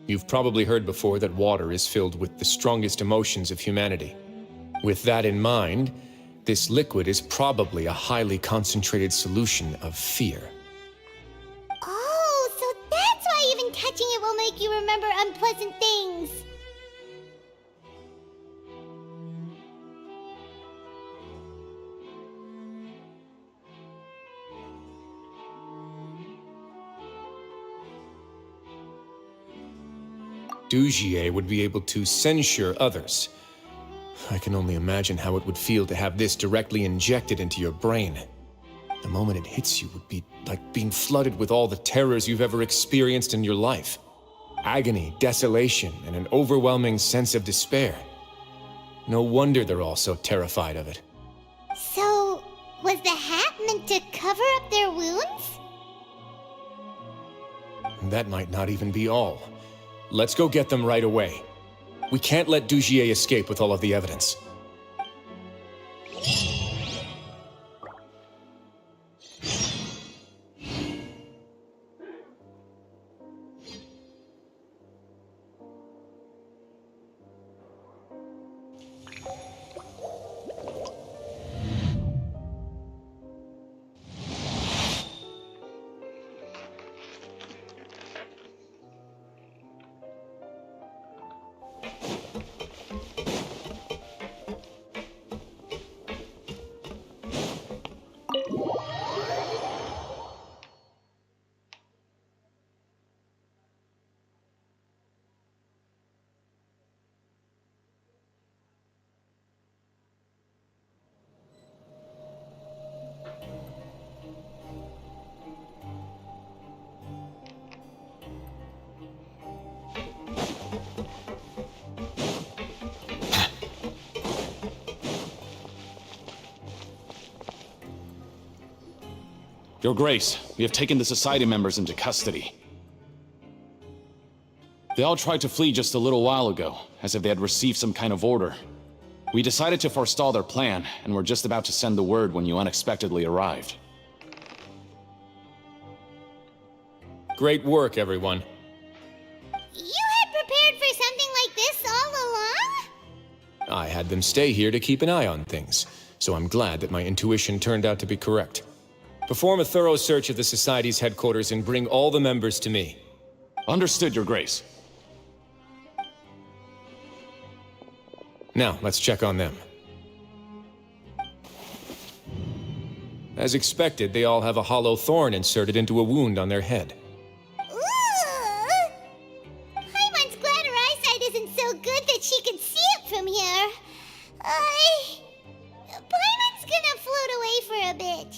You've probably heard before that water is filled with the strongest emotions of humanity. With that in mind, this liquid is probably a highly concentrated solution of fear. Oh, so that's why even touching it will make you remember unpleasant things. Dugier would be able to censure others. I can only imagine how it would feel to have this directly injected into your brain. The moment it hits you would be like being flooded with all the terrors you've ever experienced in your life. Agony, desolation, and an overwhelming sense of despair. No wonder they're all so terrified of it. So, was the hat meant to cover up their wounds? That might not even be all. Let's go get them right away. We can't let Dugier escape with all of the evidence. Your Grace, we have taken the Society members into custody. They all tried to flee just a little while ago, as if they had received some kind of order. We decided to forestall their plan, and were just about to send the word when you unexpectedly arrived. Great work, everyone. You had prepared for something like this all along? I had them stay here to keep an eye on things, so I'm glad that my intuition turned out to be correct. Perform a thorough search of the Society's headquarters and bring all the members to me. Understood, Your Grace. Now, let's check on them. As expected, they all have a hollow thorn inserted into a wound on their head. Ooh! Paimon's glad her eyesight isn't so good that she can see it from here. Paimon's gonna float away for a bit.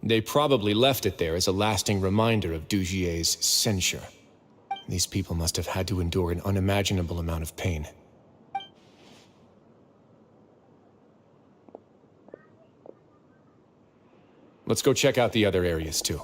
They probably left it there as a lasting reminder of Dugier's censure. These people must have had to endure an unimaginable amount of pain. Let's go check out the other areas too.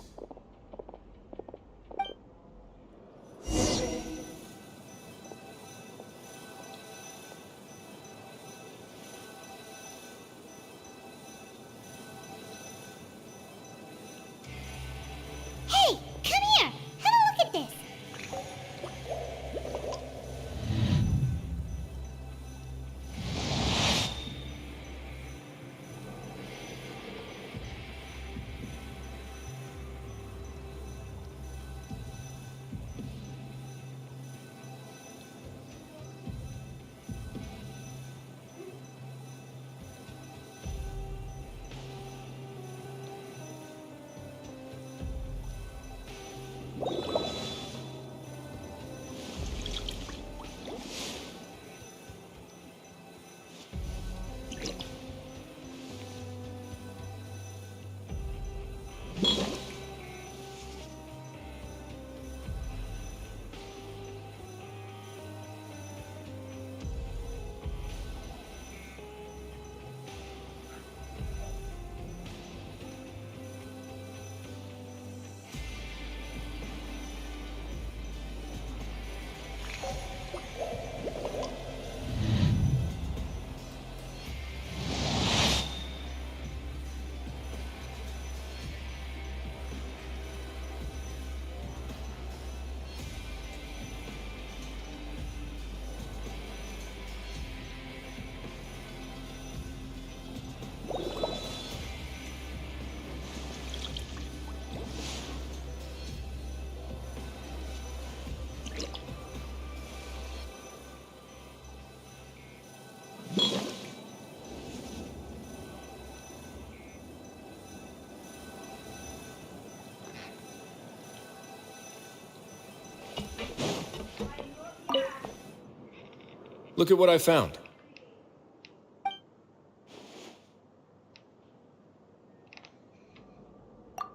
Look at what I found.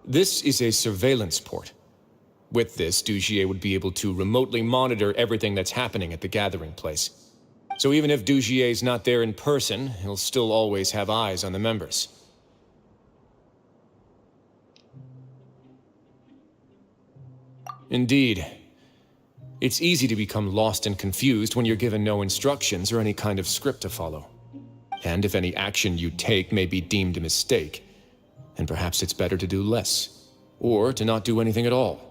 This is a surveillance port. With this, Dugier would be able to remotely monitor everything that's happening at the gathering place. So even if Dugier's not there in person, he'll still always have eyes on the members. Indeed. It's easy to become lost and confused when you're given no instructions or any kind of script to follow. And if any action you take may be deemed a mistake, then perhaps it's better to do less, or to not do anything at all.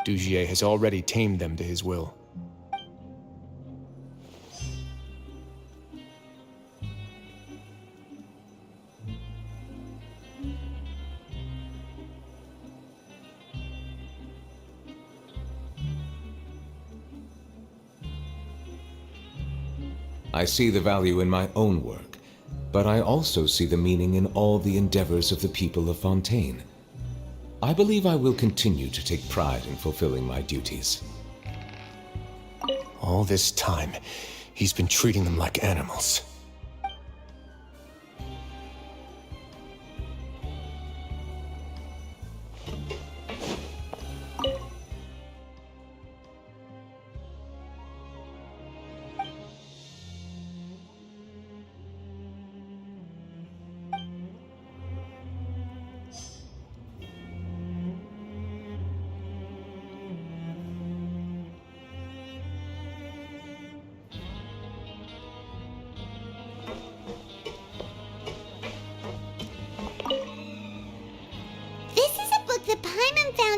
Dugier has already tamed them to his will. I see the value in my own work, but I also see the meaning in all the endeavors of the people of Fontaine. I believe I will continue to take pride in fulfilling my duties. All this time, he's been treating them like animals.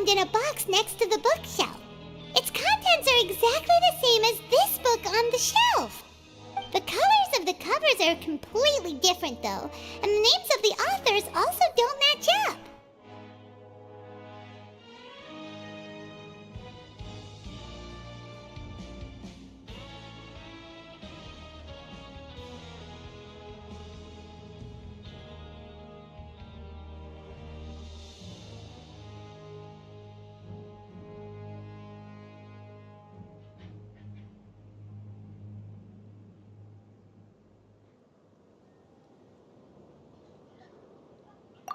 In a box next to the bookshelf. Its contents are exactly the same as this book on the shelf. The colors of the covers are completely different though, and the names of the authors also don't match up.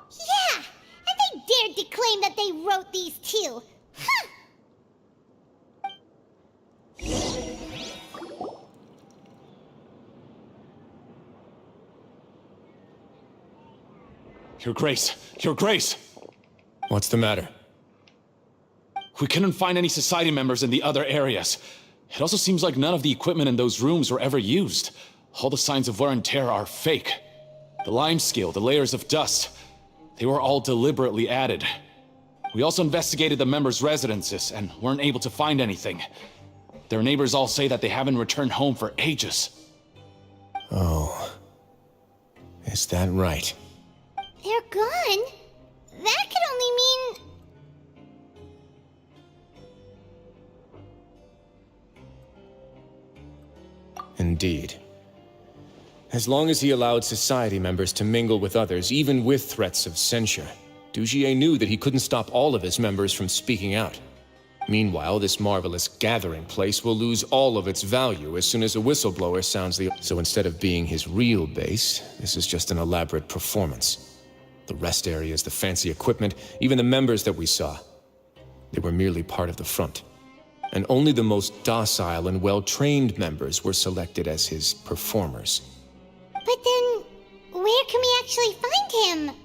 Yeah, and they dared to claim that they wrote these too. Huh! Your Grace! Your Grace! What's the matter? We couldn't find any Society members in the other areas. It also seems like none of the equipment in those rooms were ever used. All the signs of wear and tear are fake. The lime scale, the layers of dust, they were all deliberately added. We also investigated the members' residences and weren't able to find anything. Their neighbors all say that they haven't returned home for ages. Oh. Is that right? They're gone? That could only mean... Indeed. As long as he allowed Society members to mingle with others, even with threats of censure, Dugier knew that he couldn't stop all of his members from speaking out. Meanwhile, this marvelous gathering place will lose all of its value as soon as a whistleblower sounds the... So instead of being his real base, this is just an elaborate performance. The rest areas, the fancy equipment, even the members that we saw, they were merely part of the front. And only the most docile and well-trained members were selected as his performers. But then, where can we actually find him?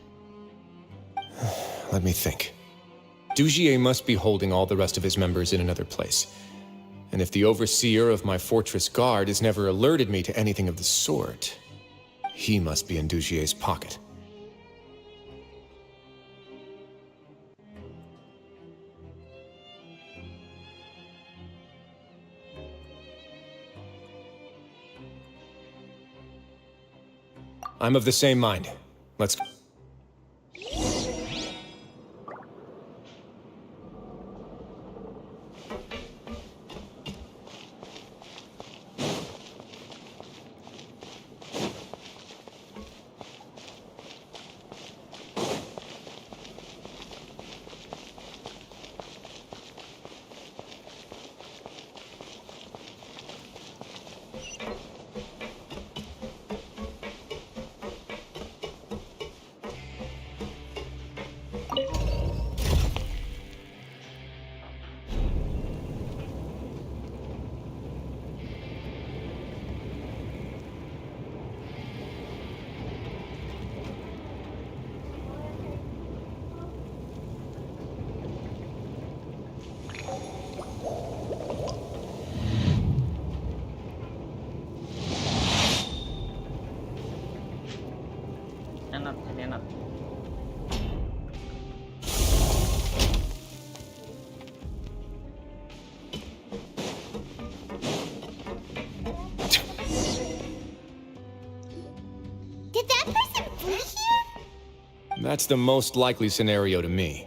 Let me think. Dugier must be holding all the rest of his members in another place. And if the overseer of my fortress guard has never alerted me to anything of the sort, he must be in Dugier's pocket. I'm of the same mind. Let's go. That's the most likely scenario to me.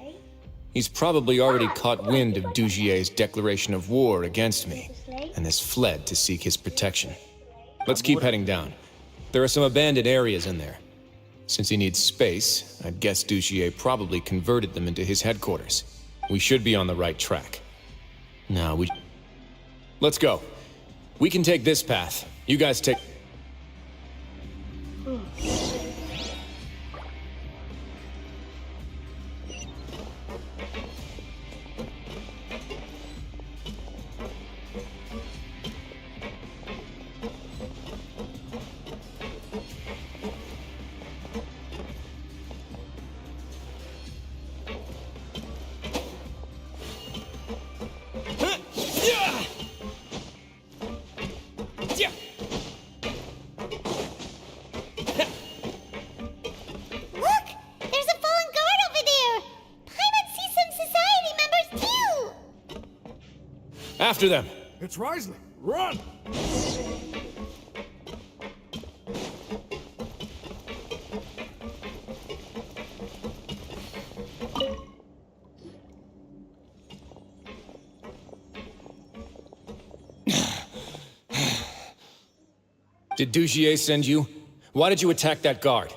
He's probably already caught wind of Dugier's declaration of war against me, and has fled to seek his protection. Let's keep heading down. There are some abandoned areas in there. Since he needs space, I'd guess Dugier probably converted them into his headquarters. We should be on the right track. Now let's go. We can take this path. You guys take... After them! It's Wriothesley! Run! Did Dugier send you? Why did you attack that guard?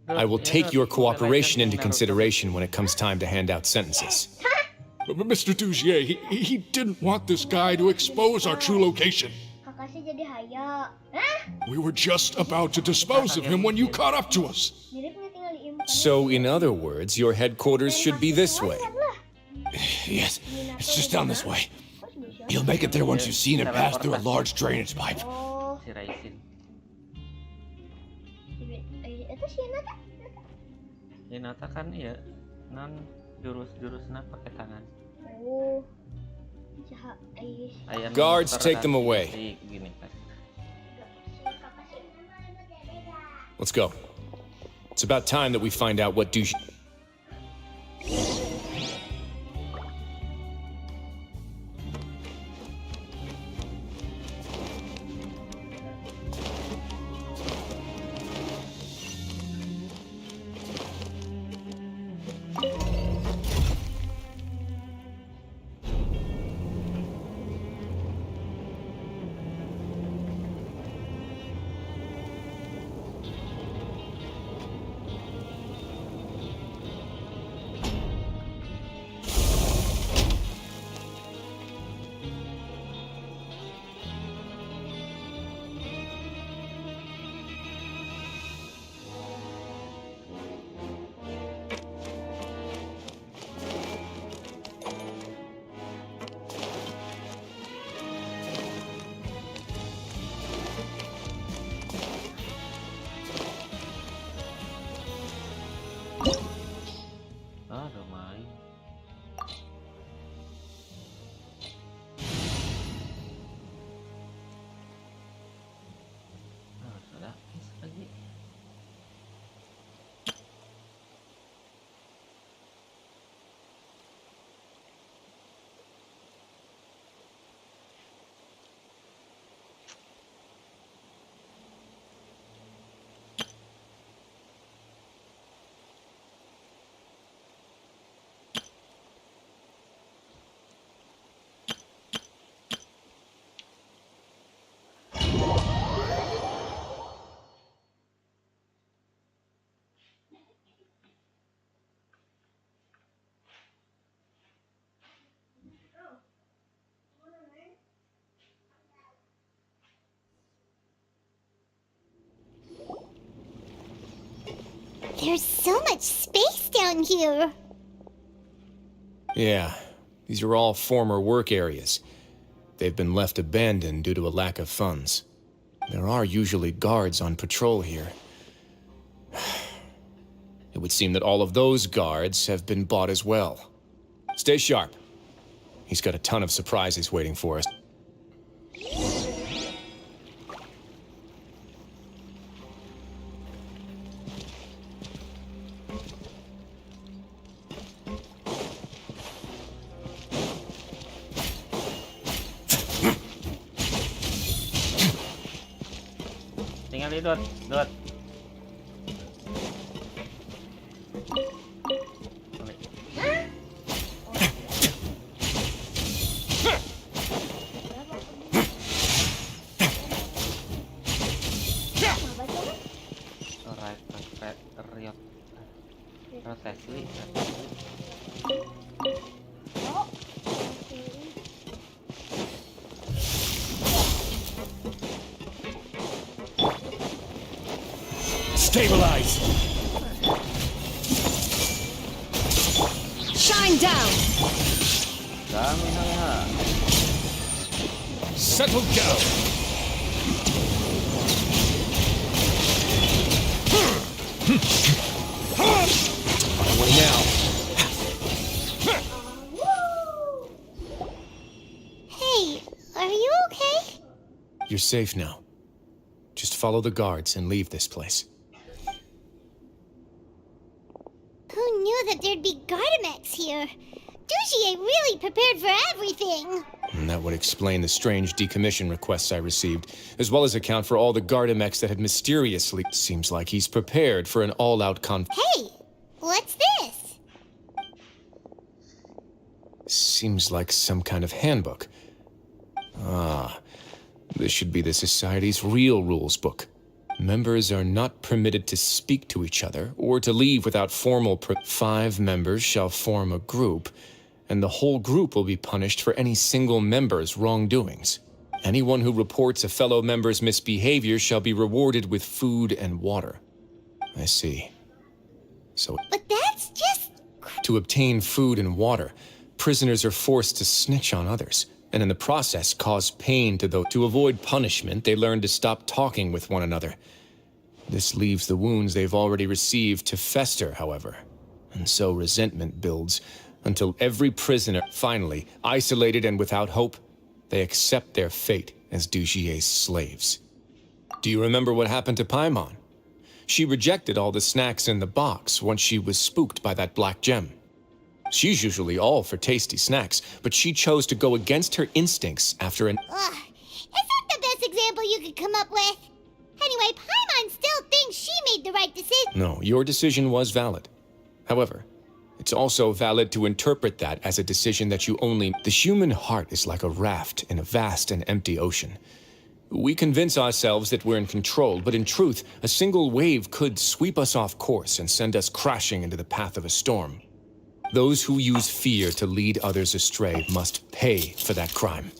I will take your cooperation into consideration when it comes time to hand out sentences. But Mr. Dugier, he didn't want this guy to expose our true location. We were just about to dispose of him when you caught up to us. So, in other words, your headquarters should be this way. Yes, it's just down this way. You'll make it there once you've seen it pass through a large drainage pipe. Hinata kan ya non jurus-jurusnya pakai tangan. Guards, take them away. Let's go. It's about time that we find out what Dugier... There's so much space down here. Yeah, these are all former work areas. They've been left abandoned due to a lack of funds. There are usually guards on patrol here. It would seem that all of those guards have been bought as well. Stay sharp. He's got a ton of surprises waiting for us. Tinggal didot, dot. Wriothesley. Stabilize! Shine down! Settle down! Away now! Hey, are you okay? You're safe now. Just follow the guards and leave this place. Who knew that there'd be Gardamex here? Dujier really prepared for everything. And that would explain the strange decommission requests I received, as well as account for all the Gardamex that had mysteriously... Seems like he's prepared for an all-out Hey, what's this? Seems like some kind of handbook. Ah, this should be the Society's real rules book. Members are not permitted to speak to each other or to leave without formal 5 members shall form a group, and the whole group will be punished for any single member's wrongdoings. Anyone who reports a fellow member's misbehavior shall be rewarded with food and water. I see. So... But that's just... To obtain food and water, prisoners are forced to snitch on others, and in the process cause pain to those. To avoid punishment, they learn to stop talking with one another. This leaves the wounds they've already received to fester, however, and so resentment builds until every prisoner, finally, isolated and without hope, they accept their fate as Dujier's slaves. Do you remember what happened to Paimon? She rejected all the snacks in the box once she was spooked by that black gem. She's usually all for tasty snacks, but she chose to go against her instincts after an... Is that the best example you could come up with? Anyway, Paimon still thinks she made the right decision. No, your decision was valid. However, it's also valid to interpret that as a decision that you only... The human heart is like a raft in a vast and empty ocean. We convince ourselves that we're in control, but in truth, a single wave could sweep us off course and send us crashing into the path of a storm. Those who use fear to lead others astray must pay for that crime.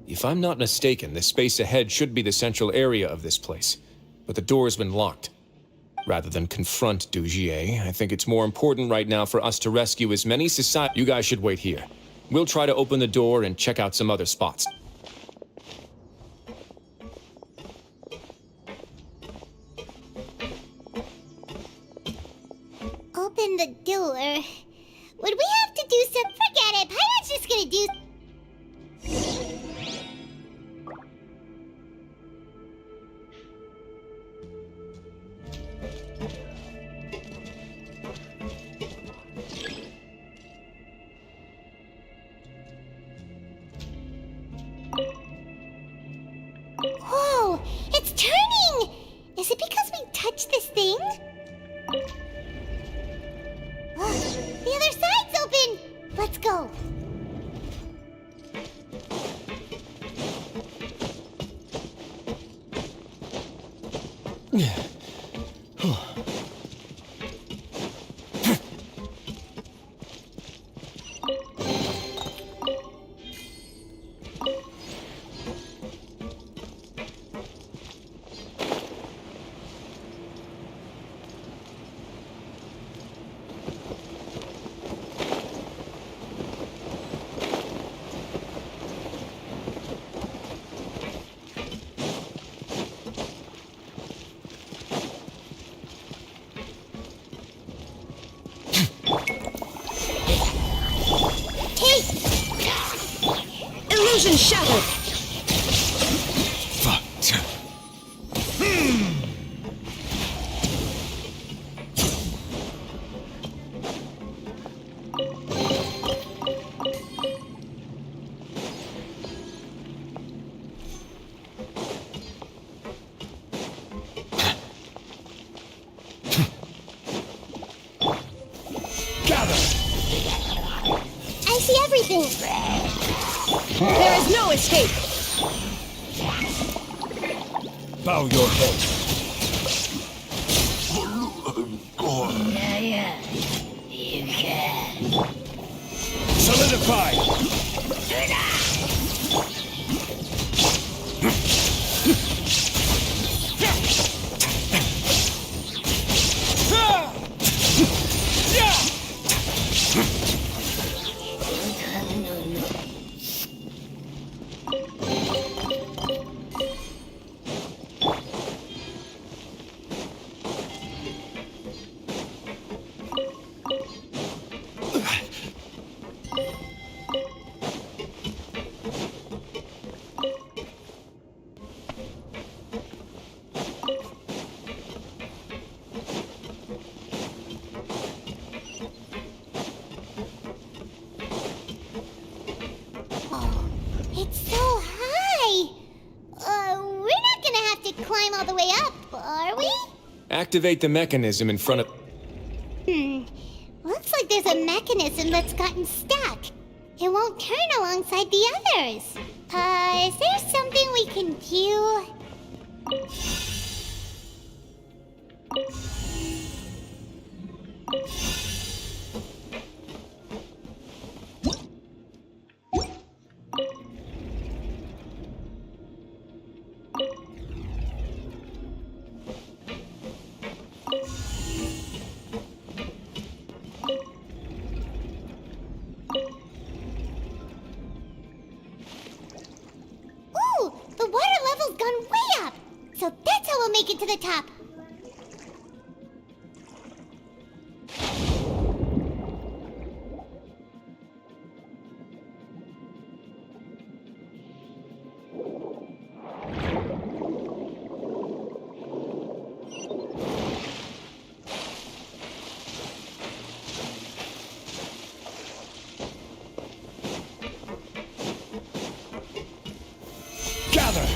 If I'm not mistaken, the space ahead should be the central area of this place, but the door's been locked. Rather than confront Dujier, I think it's more important right now for us to rescue as many society... You guys should wait here. We'll try to open the door and check out some other spots. Open the door. Would we have to do some... Forget it, Paimon's just gonna do... Whoa! It's turning! Is it because we touched this thing? The other side's open! Let's go. There is no escape! Bow your head. Yeah, you can. Solidify! It's so high! We're not gonna have to climb all the way up, are we? Activate the mechanism in front of... Looks like there's a mechanism that's gotten stuck. It won't turn alongside the others. Is there something we can do? Ooh, the water level's gone way up. So that's how we'll make it to the top. Gather!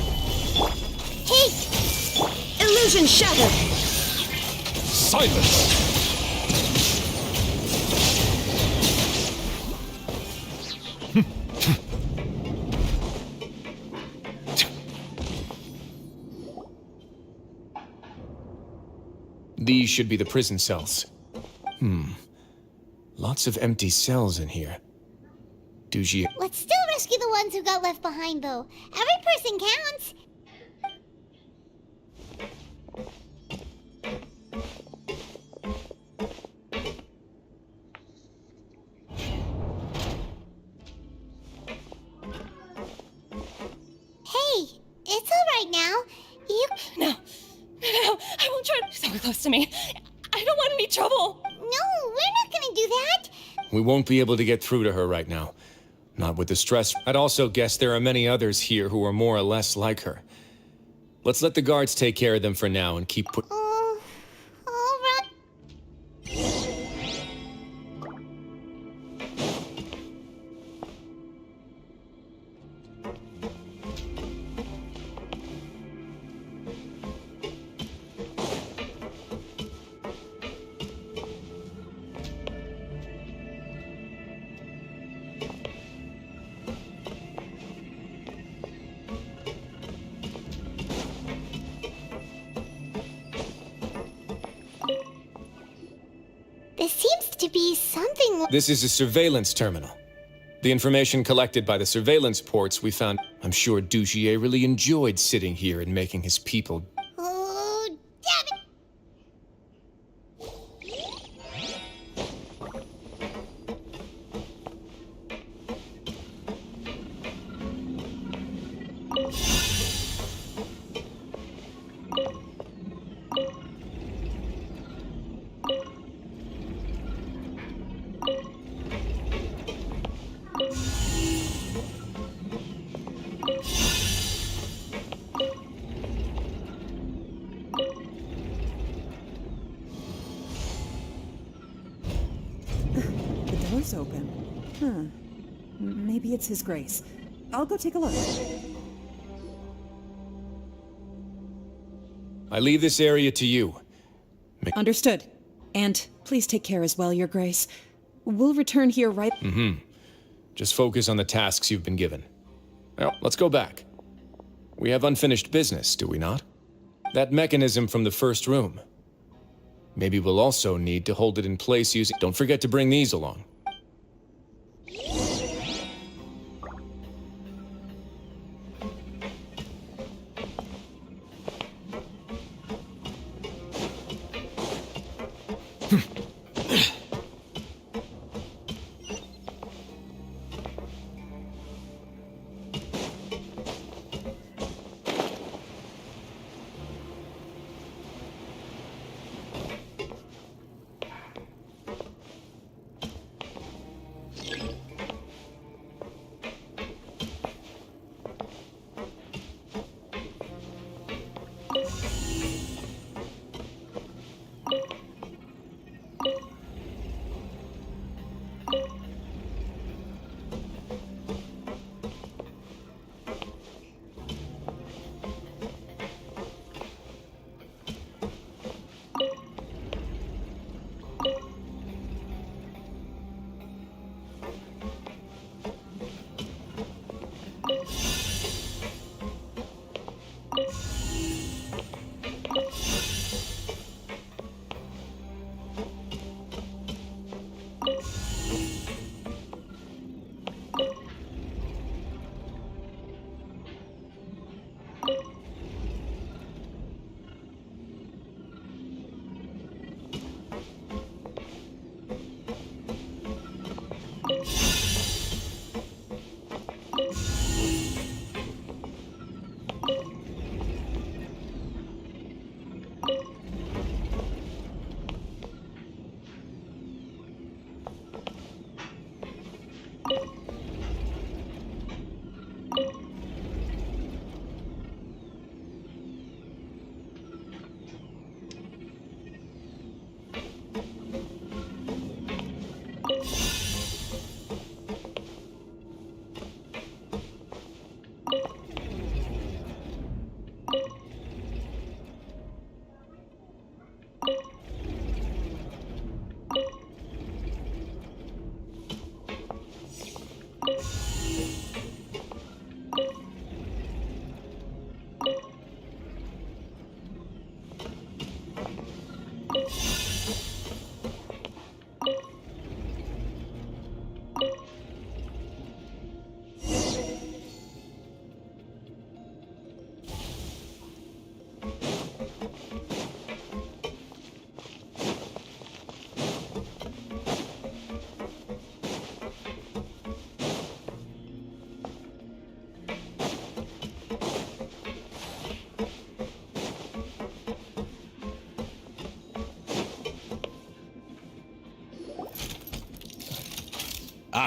Take! Illusion shattered! Silence! These should be the prison cells. Lots of empty cells in here. Dujier... Let's still rescue the ones who got left behind, though. Every person counts. Hey, it's all right now. You... No, I won't try to... So close to me. I don't want any trouble. No, we're not gonna do that. We won't be able to get through to her right now. Not with the stress. I'd also guess there are many others here who are more or less like her. Let's let the guards take care of them for now and keep put... All right. There seems to be something... This is a surveillance terminal. The information collected by the surveillance ports we found... I'm sure Dujier really enjoyed sitting here and making his people... Oh, damn it! The door's open. Maybe it's His Grace. I'll go take a look. I leave this area to you. Understood. And please take care as well, Your Grace. We'll return here right... Just focus on the tasks you've been given. Now, let's go back. We have unfinished business, do we not? That mechanism from the first room. Maybe we'll also need to hold it in place using... Don't forget to bring these along.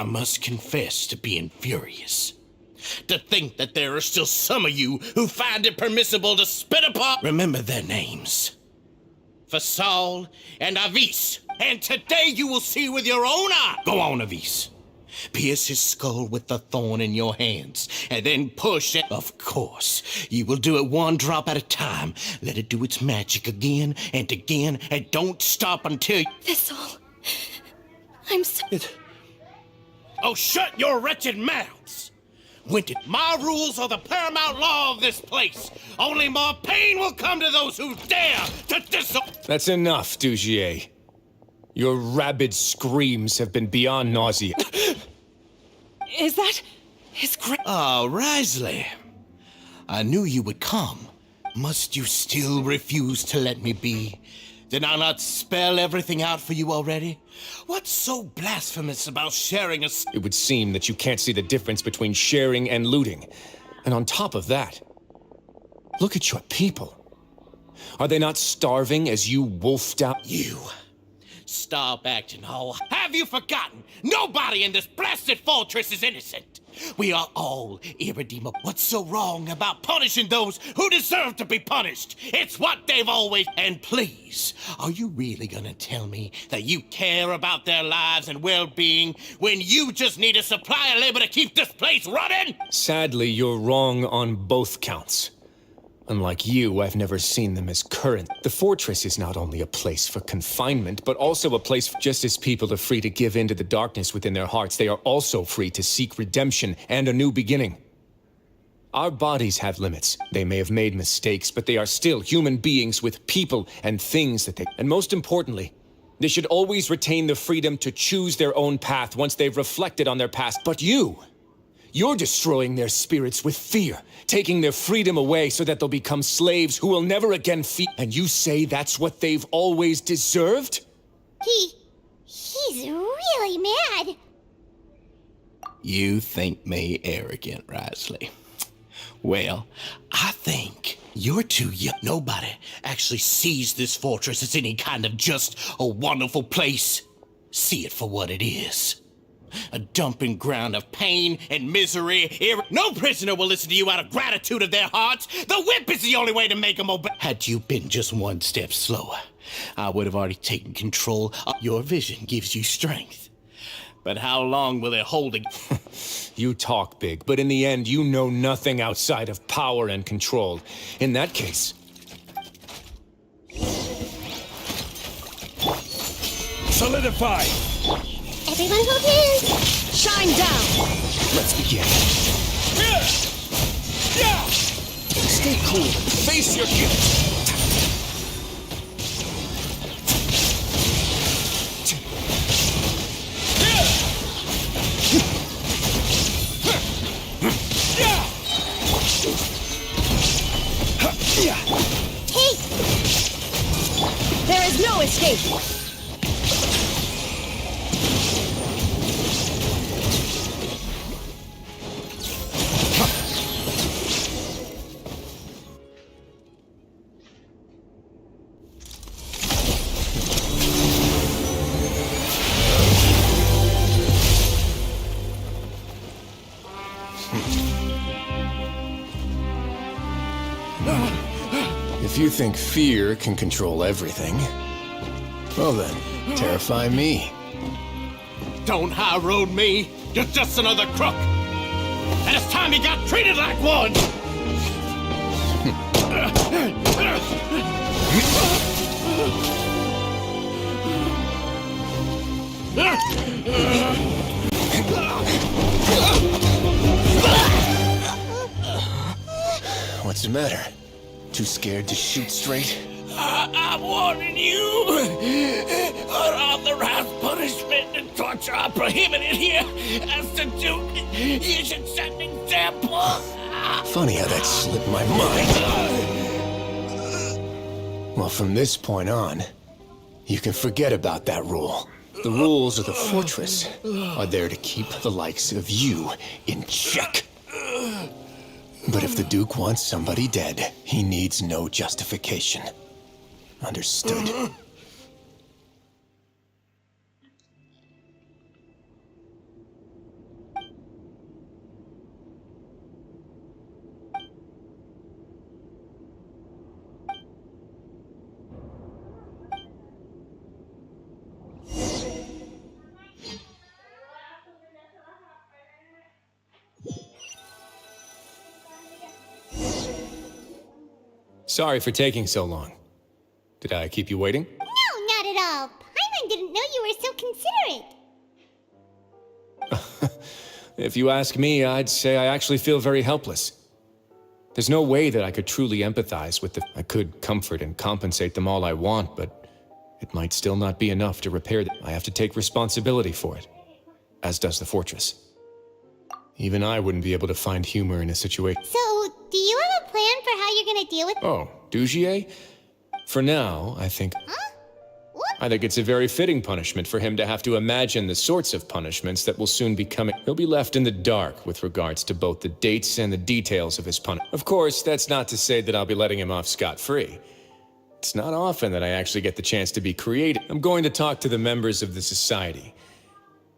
I must confess to being furious. To think that there are still some of you who find it permissible to spit upon... Remember their names. Fasal and Avis. And today you will see with your own eye. Go on, Avis. Pierce his skull with the thorn in your hands, and then push it. Of course, you will do it one drop at a time. Let it do its magic again, and don't stop until... Thistle. I'm so... Oh, shut your wretched mouths! My rules are the paramount law of this place. Only more pain will come to those who dare to That's enough, Dugier. Your rabid screams have been beyond nausea. Is that his great... Oh, Wriothesley. I knew you would come. Must you still refuse to let me be? Did I not spell everything out for you already? What's so blasphemous about sharing a... It would seem that you can't see the difference between sharing and looting. And on top of that, look at your people. Are they not starving as you wolfed out? You. Stop acting all... Have you forgotten? Nobody in this blasted fortress is innocent. We are all irredeemable. What's so wrong about punishing those who deserve to be punished? It's what they've always... And please, are you really gonna tell me that you care about their lives and well-being when you just need a supply of labor to keep this place running? Sadly, you're wrong on both counts. Unlike you, I've never seen them as current. The fortress is not only a place for confinement, but also a place just as people are free to give in to the darkness within their hearts, they are also free to seek redemption and a new beginning. Our bodies have limits. They may have made mistakes, but they are still human beings with people and things that they... And most importantly, they should always retain the freedom to choose their own path once they've reflected on their past. But you're destroying their spirits with fear, taking their freedom away so that they'll become slaves who will never again feel. And you say that's what they've always deserved? He's really mad. You think me arrogant, Wriothesley? Well, I think you're too young. Nobody actually sees this fortress as any kind of just a wonderful place. See it for what it is. A dumping ground of pain and misery. No prisoner will listen to you out of gratitude of their hearts. The whip is the only way to make them obey. Had you been just one step slower, I would have already taken control. Your vision gives you strength. But how long will it hold? You talk big, but in the end, you know nothing outside of power and control. In that case... Solidify! Everyone hold hands! Shine down! Let's begin. Stay cool. Face your guilt. There is no escape! If you think fear can control everything, well then, terrify me. Don't high road me. You're just another crook. And it's time you got treated like one. What's the matter? Too scared to shoot straight? I'm warning you! Unauthorized punishment and torture are prohibited here. As the Duke, you should set an example. Funny how that slipped my mind. Well, from this point on, you can forget about that rule. The rules of the fortress are there to keep the likes of you in check. But if the Duke wants somebody dead, he needs no justification. Understood? Sorry for taking so long. Did I keep you waiting? No, not at all. Paimon didn't know you were so considerate. If you ask me, I'd say I actually feel very helpless. There's no way that I could truly empathize with I could comfort and compensate them all I want, but it might still not be enough to repair them. I have to take responsibility for it, as does the fortress. Even I wouldn't be able to find humor in a situation. So, do you have a plan for how you're gonna deal with... Oh, Dugier? For now, I think... Huh? What? I think it's a very fitting punishment for him to have to imagine the sorts of punishments that will soon be coming. He'll be left in the dark with regards to both the dates and the details of his punishment. Of course, that's not to say that I'll be letting him off scot-free. It's not often that I actually get the chance to be creative. I'm going to talk to the members of the society.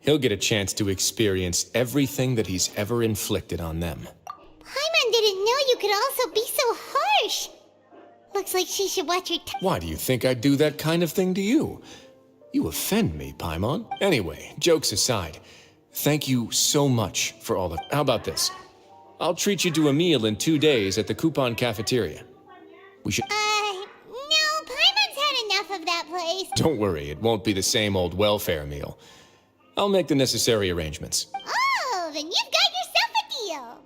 He'll get a chance to experience everything that he's ever inflicted on them. Paimon didn't know you could also be so harsh. Looks like she should watch her Why do you think I'd do that kind of thing to you? You offend me, Paimon. Anyway, jokes aside, thank you so much for all of... How about this? I'll treat you to a meal in 2 days at the Coupon Cafeteria. We should... No, Paimon's had enough of that place. Don't worry, it won't be the same old welfare meal. I'll make the necessary arrangements. Oh, then you've got yourself a deal.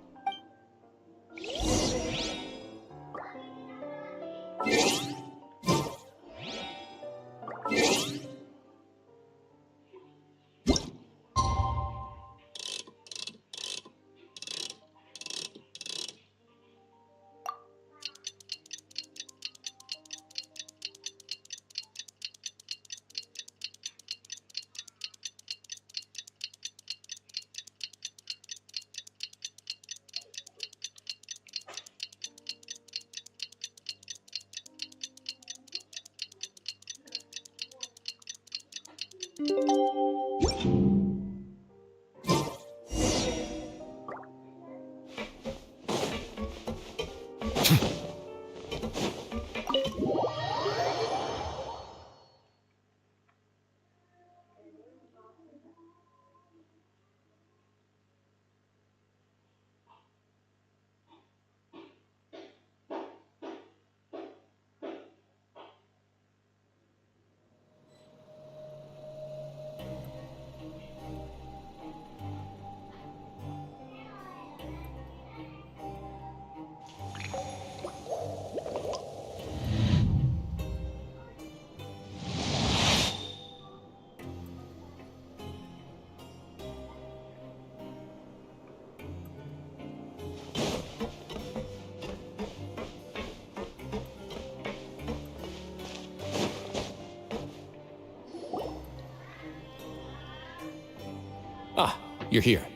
Ah, you're here.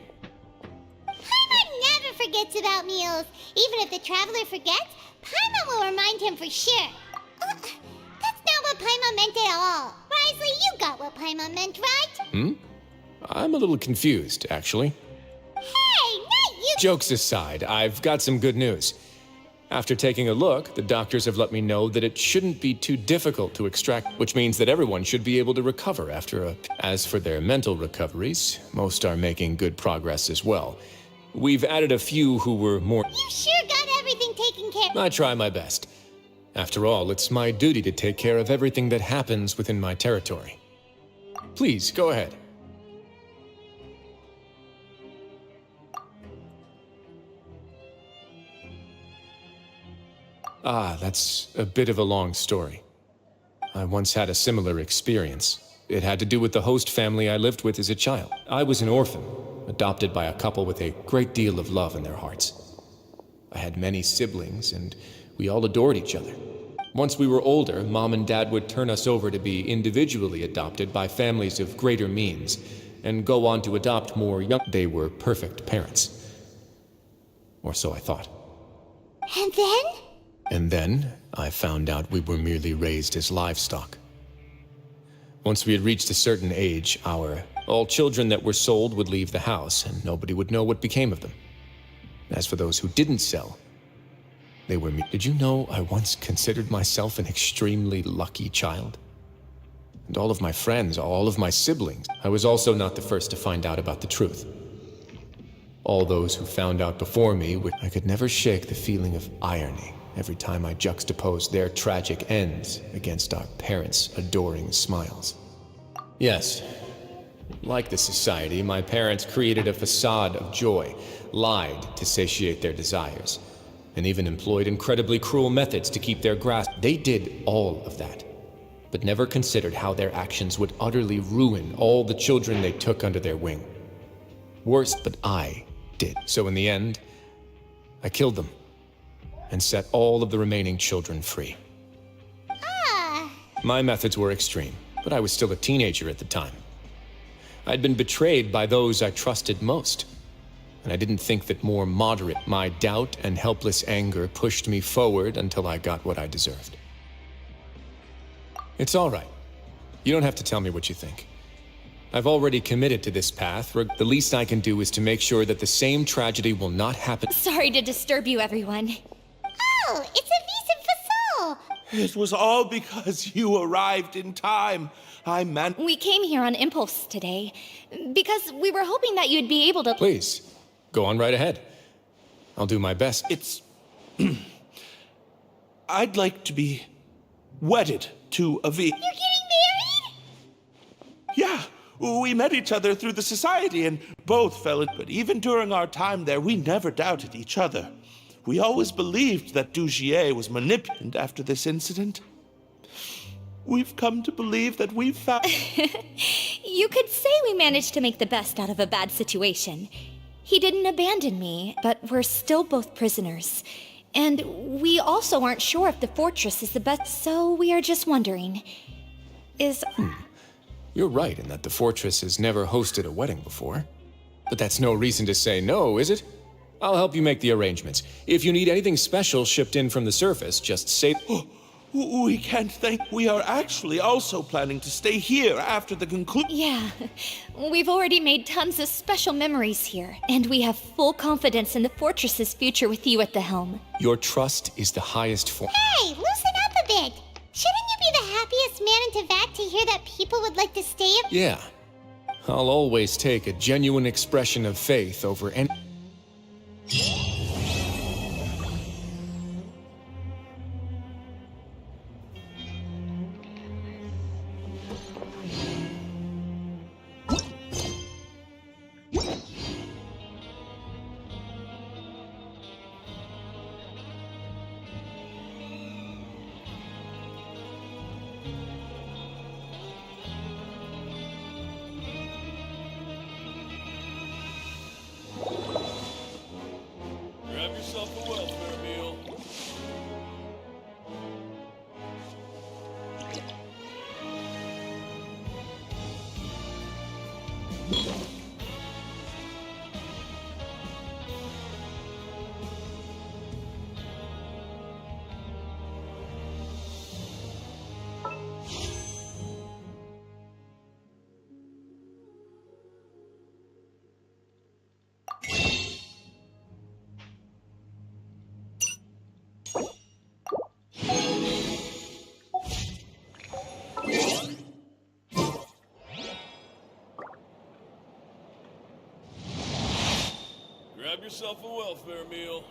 Paimon never forgets about meals. Even if the traveler forgets, Paimon will remind him for sure. That's not what Paimon meant at all. Wriothesley, you got what Paimon meant, right? I'm a little confused, actually. Hey, not you! Jokes aside, I've got some good news. After taking a look, the doctors have let me know that it shouldn't be too difficult to extract, which means that everyone should be able to recover after a... As for their mental recoveries, most are making good progress as well. We've added a few who were more... You sure got everything taken care of. I try my best. After all, it's my duty to take care of everything that happens within my territory. Please, go ahead. Ah, that's a bit of a long story. I once had a similar experience. It had to do with the host family I lived with as a child. I was an orphan, adopted by a couple with a great deal of love in their hearts. I had many siblings, and we all adored each other. Once we were older, Mom and Dad would turn us over to be individually adopted by families of greater means, and go on to adopt more young... They were perfect parents. Or so I thought. And then? And then, I found out we were merely raised as livestock. Once we had reached a certain age, all children that were sold would leave the house, and nobody would know what became of them. As for those who didn't sell, they were me. Did you know I once considered myself an extremely lucky child? And all of my friends, all of my siblings. I was also not the first to find out about the truth. All those who found out before me, I could never shake the feeling of irony every time I juxtaposed their tragic ends against our parents' adoring smiles. Yes, like the society, my parents created a facade of joy, lied to satiate their desires, and even employed incredibly cruel methods to keep their grasp. They did all of that, but never considered how their actions would utterly ruin all the children they took under their wing. Worse, but I did. So in the end, I killed them and set all of the remaining children free. My methods were extreme, but I was still a teenager at the time. I'd been betrayed by those I trusted most, and I didn't think that more moderate. My doubt and helpless anger pushed me forward until I got what I deserved. It's all right. You don't have to tell me what you think. I've already committed to this path. The least I can do is to make sure that the same tragedy will not happen. Sorry to disturb you, everyone. Oh, it's a vis facade. It was all because you arrived in time. We came here on impulse today, because we were hoping that you'd be able to... Please, go on right ahead. I'll do my best. It's... I'd like to be wedded to Avi. You're getting married? Yeah, we met each other through the society and both fell in. But even during our time there, we never doubted each other. We always believed that Dugier was manipulated. And after this incident, we've come to believe that we've found... You could say we managed to make the best out of a bad situation. He didn't abandon me, but we're still both prisoners. And we also aren't sure if the fortress is the best, so we are just wondering. You're right in that the fortress has never hosted a wedding before. But that's no reason to say no, is it? I'll help you make the arrangements. If you need anything special shipped in from the surface, just say... We can't thank... We are actually also planning to stay here after the conclusion. Yeah, we've already made tons of special memories here, and we have full confidence in the fortress's future with you at the helm. Your trust is the highest form. Hey, loosen up a bit. Shouldn't you be the happiest man in Teyvat to hear that people would like to stay? Yeah. I'll always take a genuine expression of faith over any... Grab yourself a welfare meal. Grab yourself a welfare meal.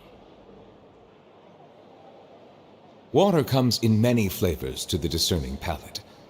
Water comes in many flavors to the discerning palate.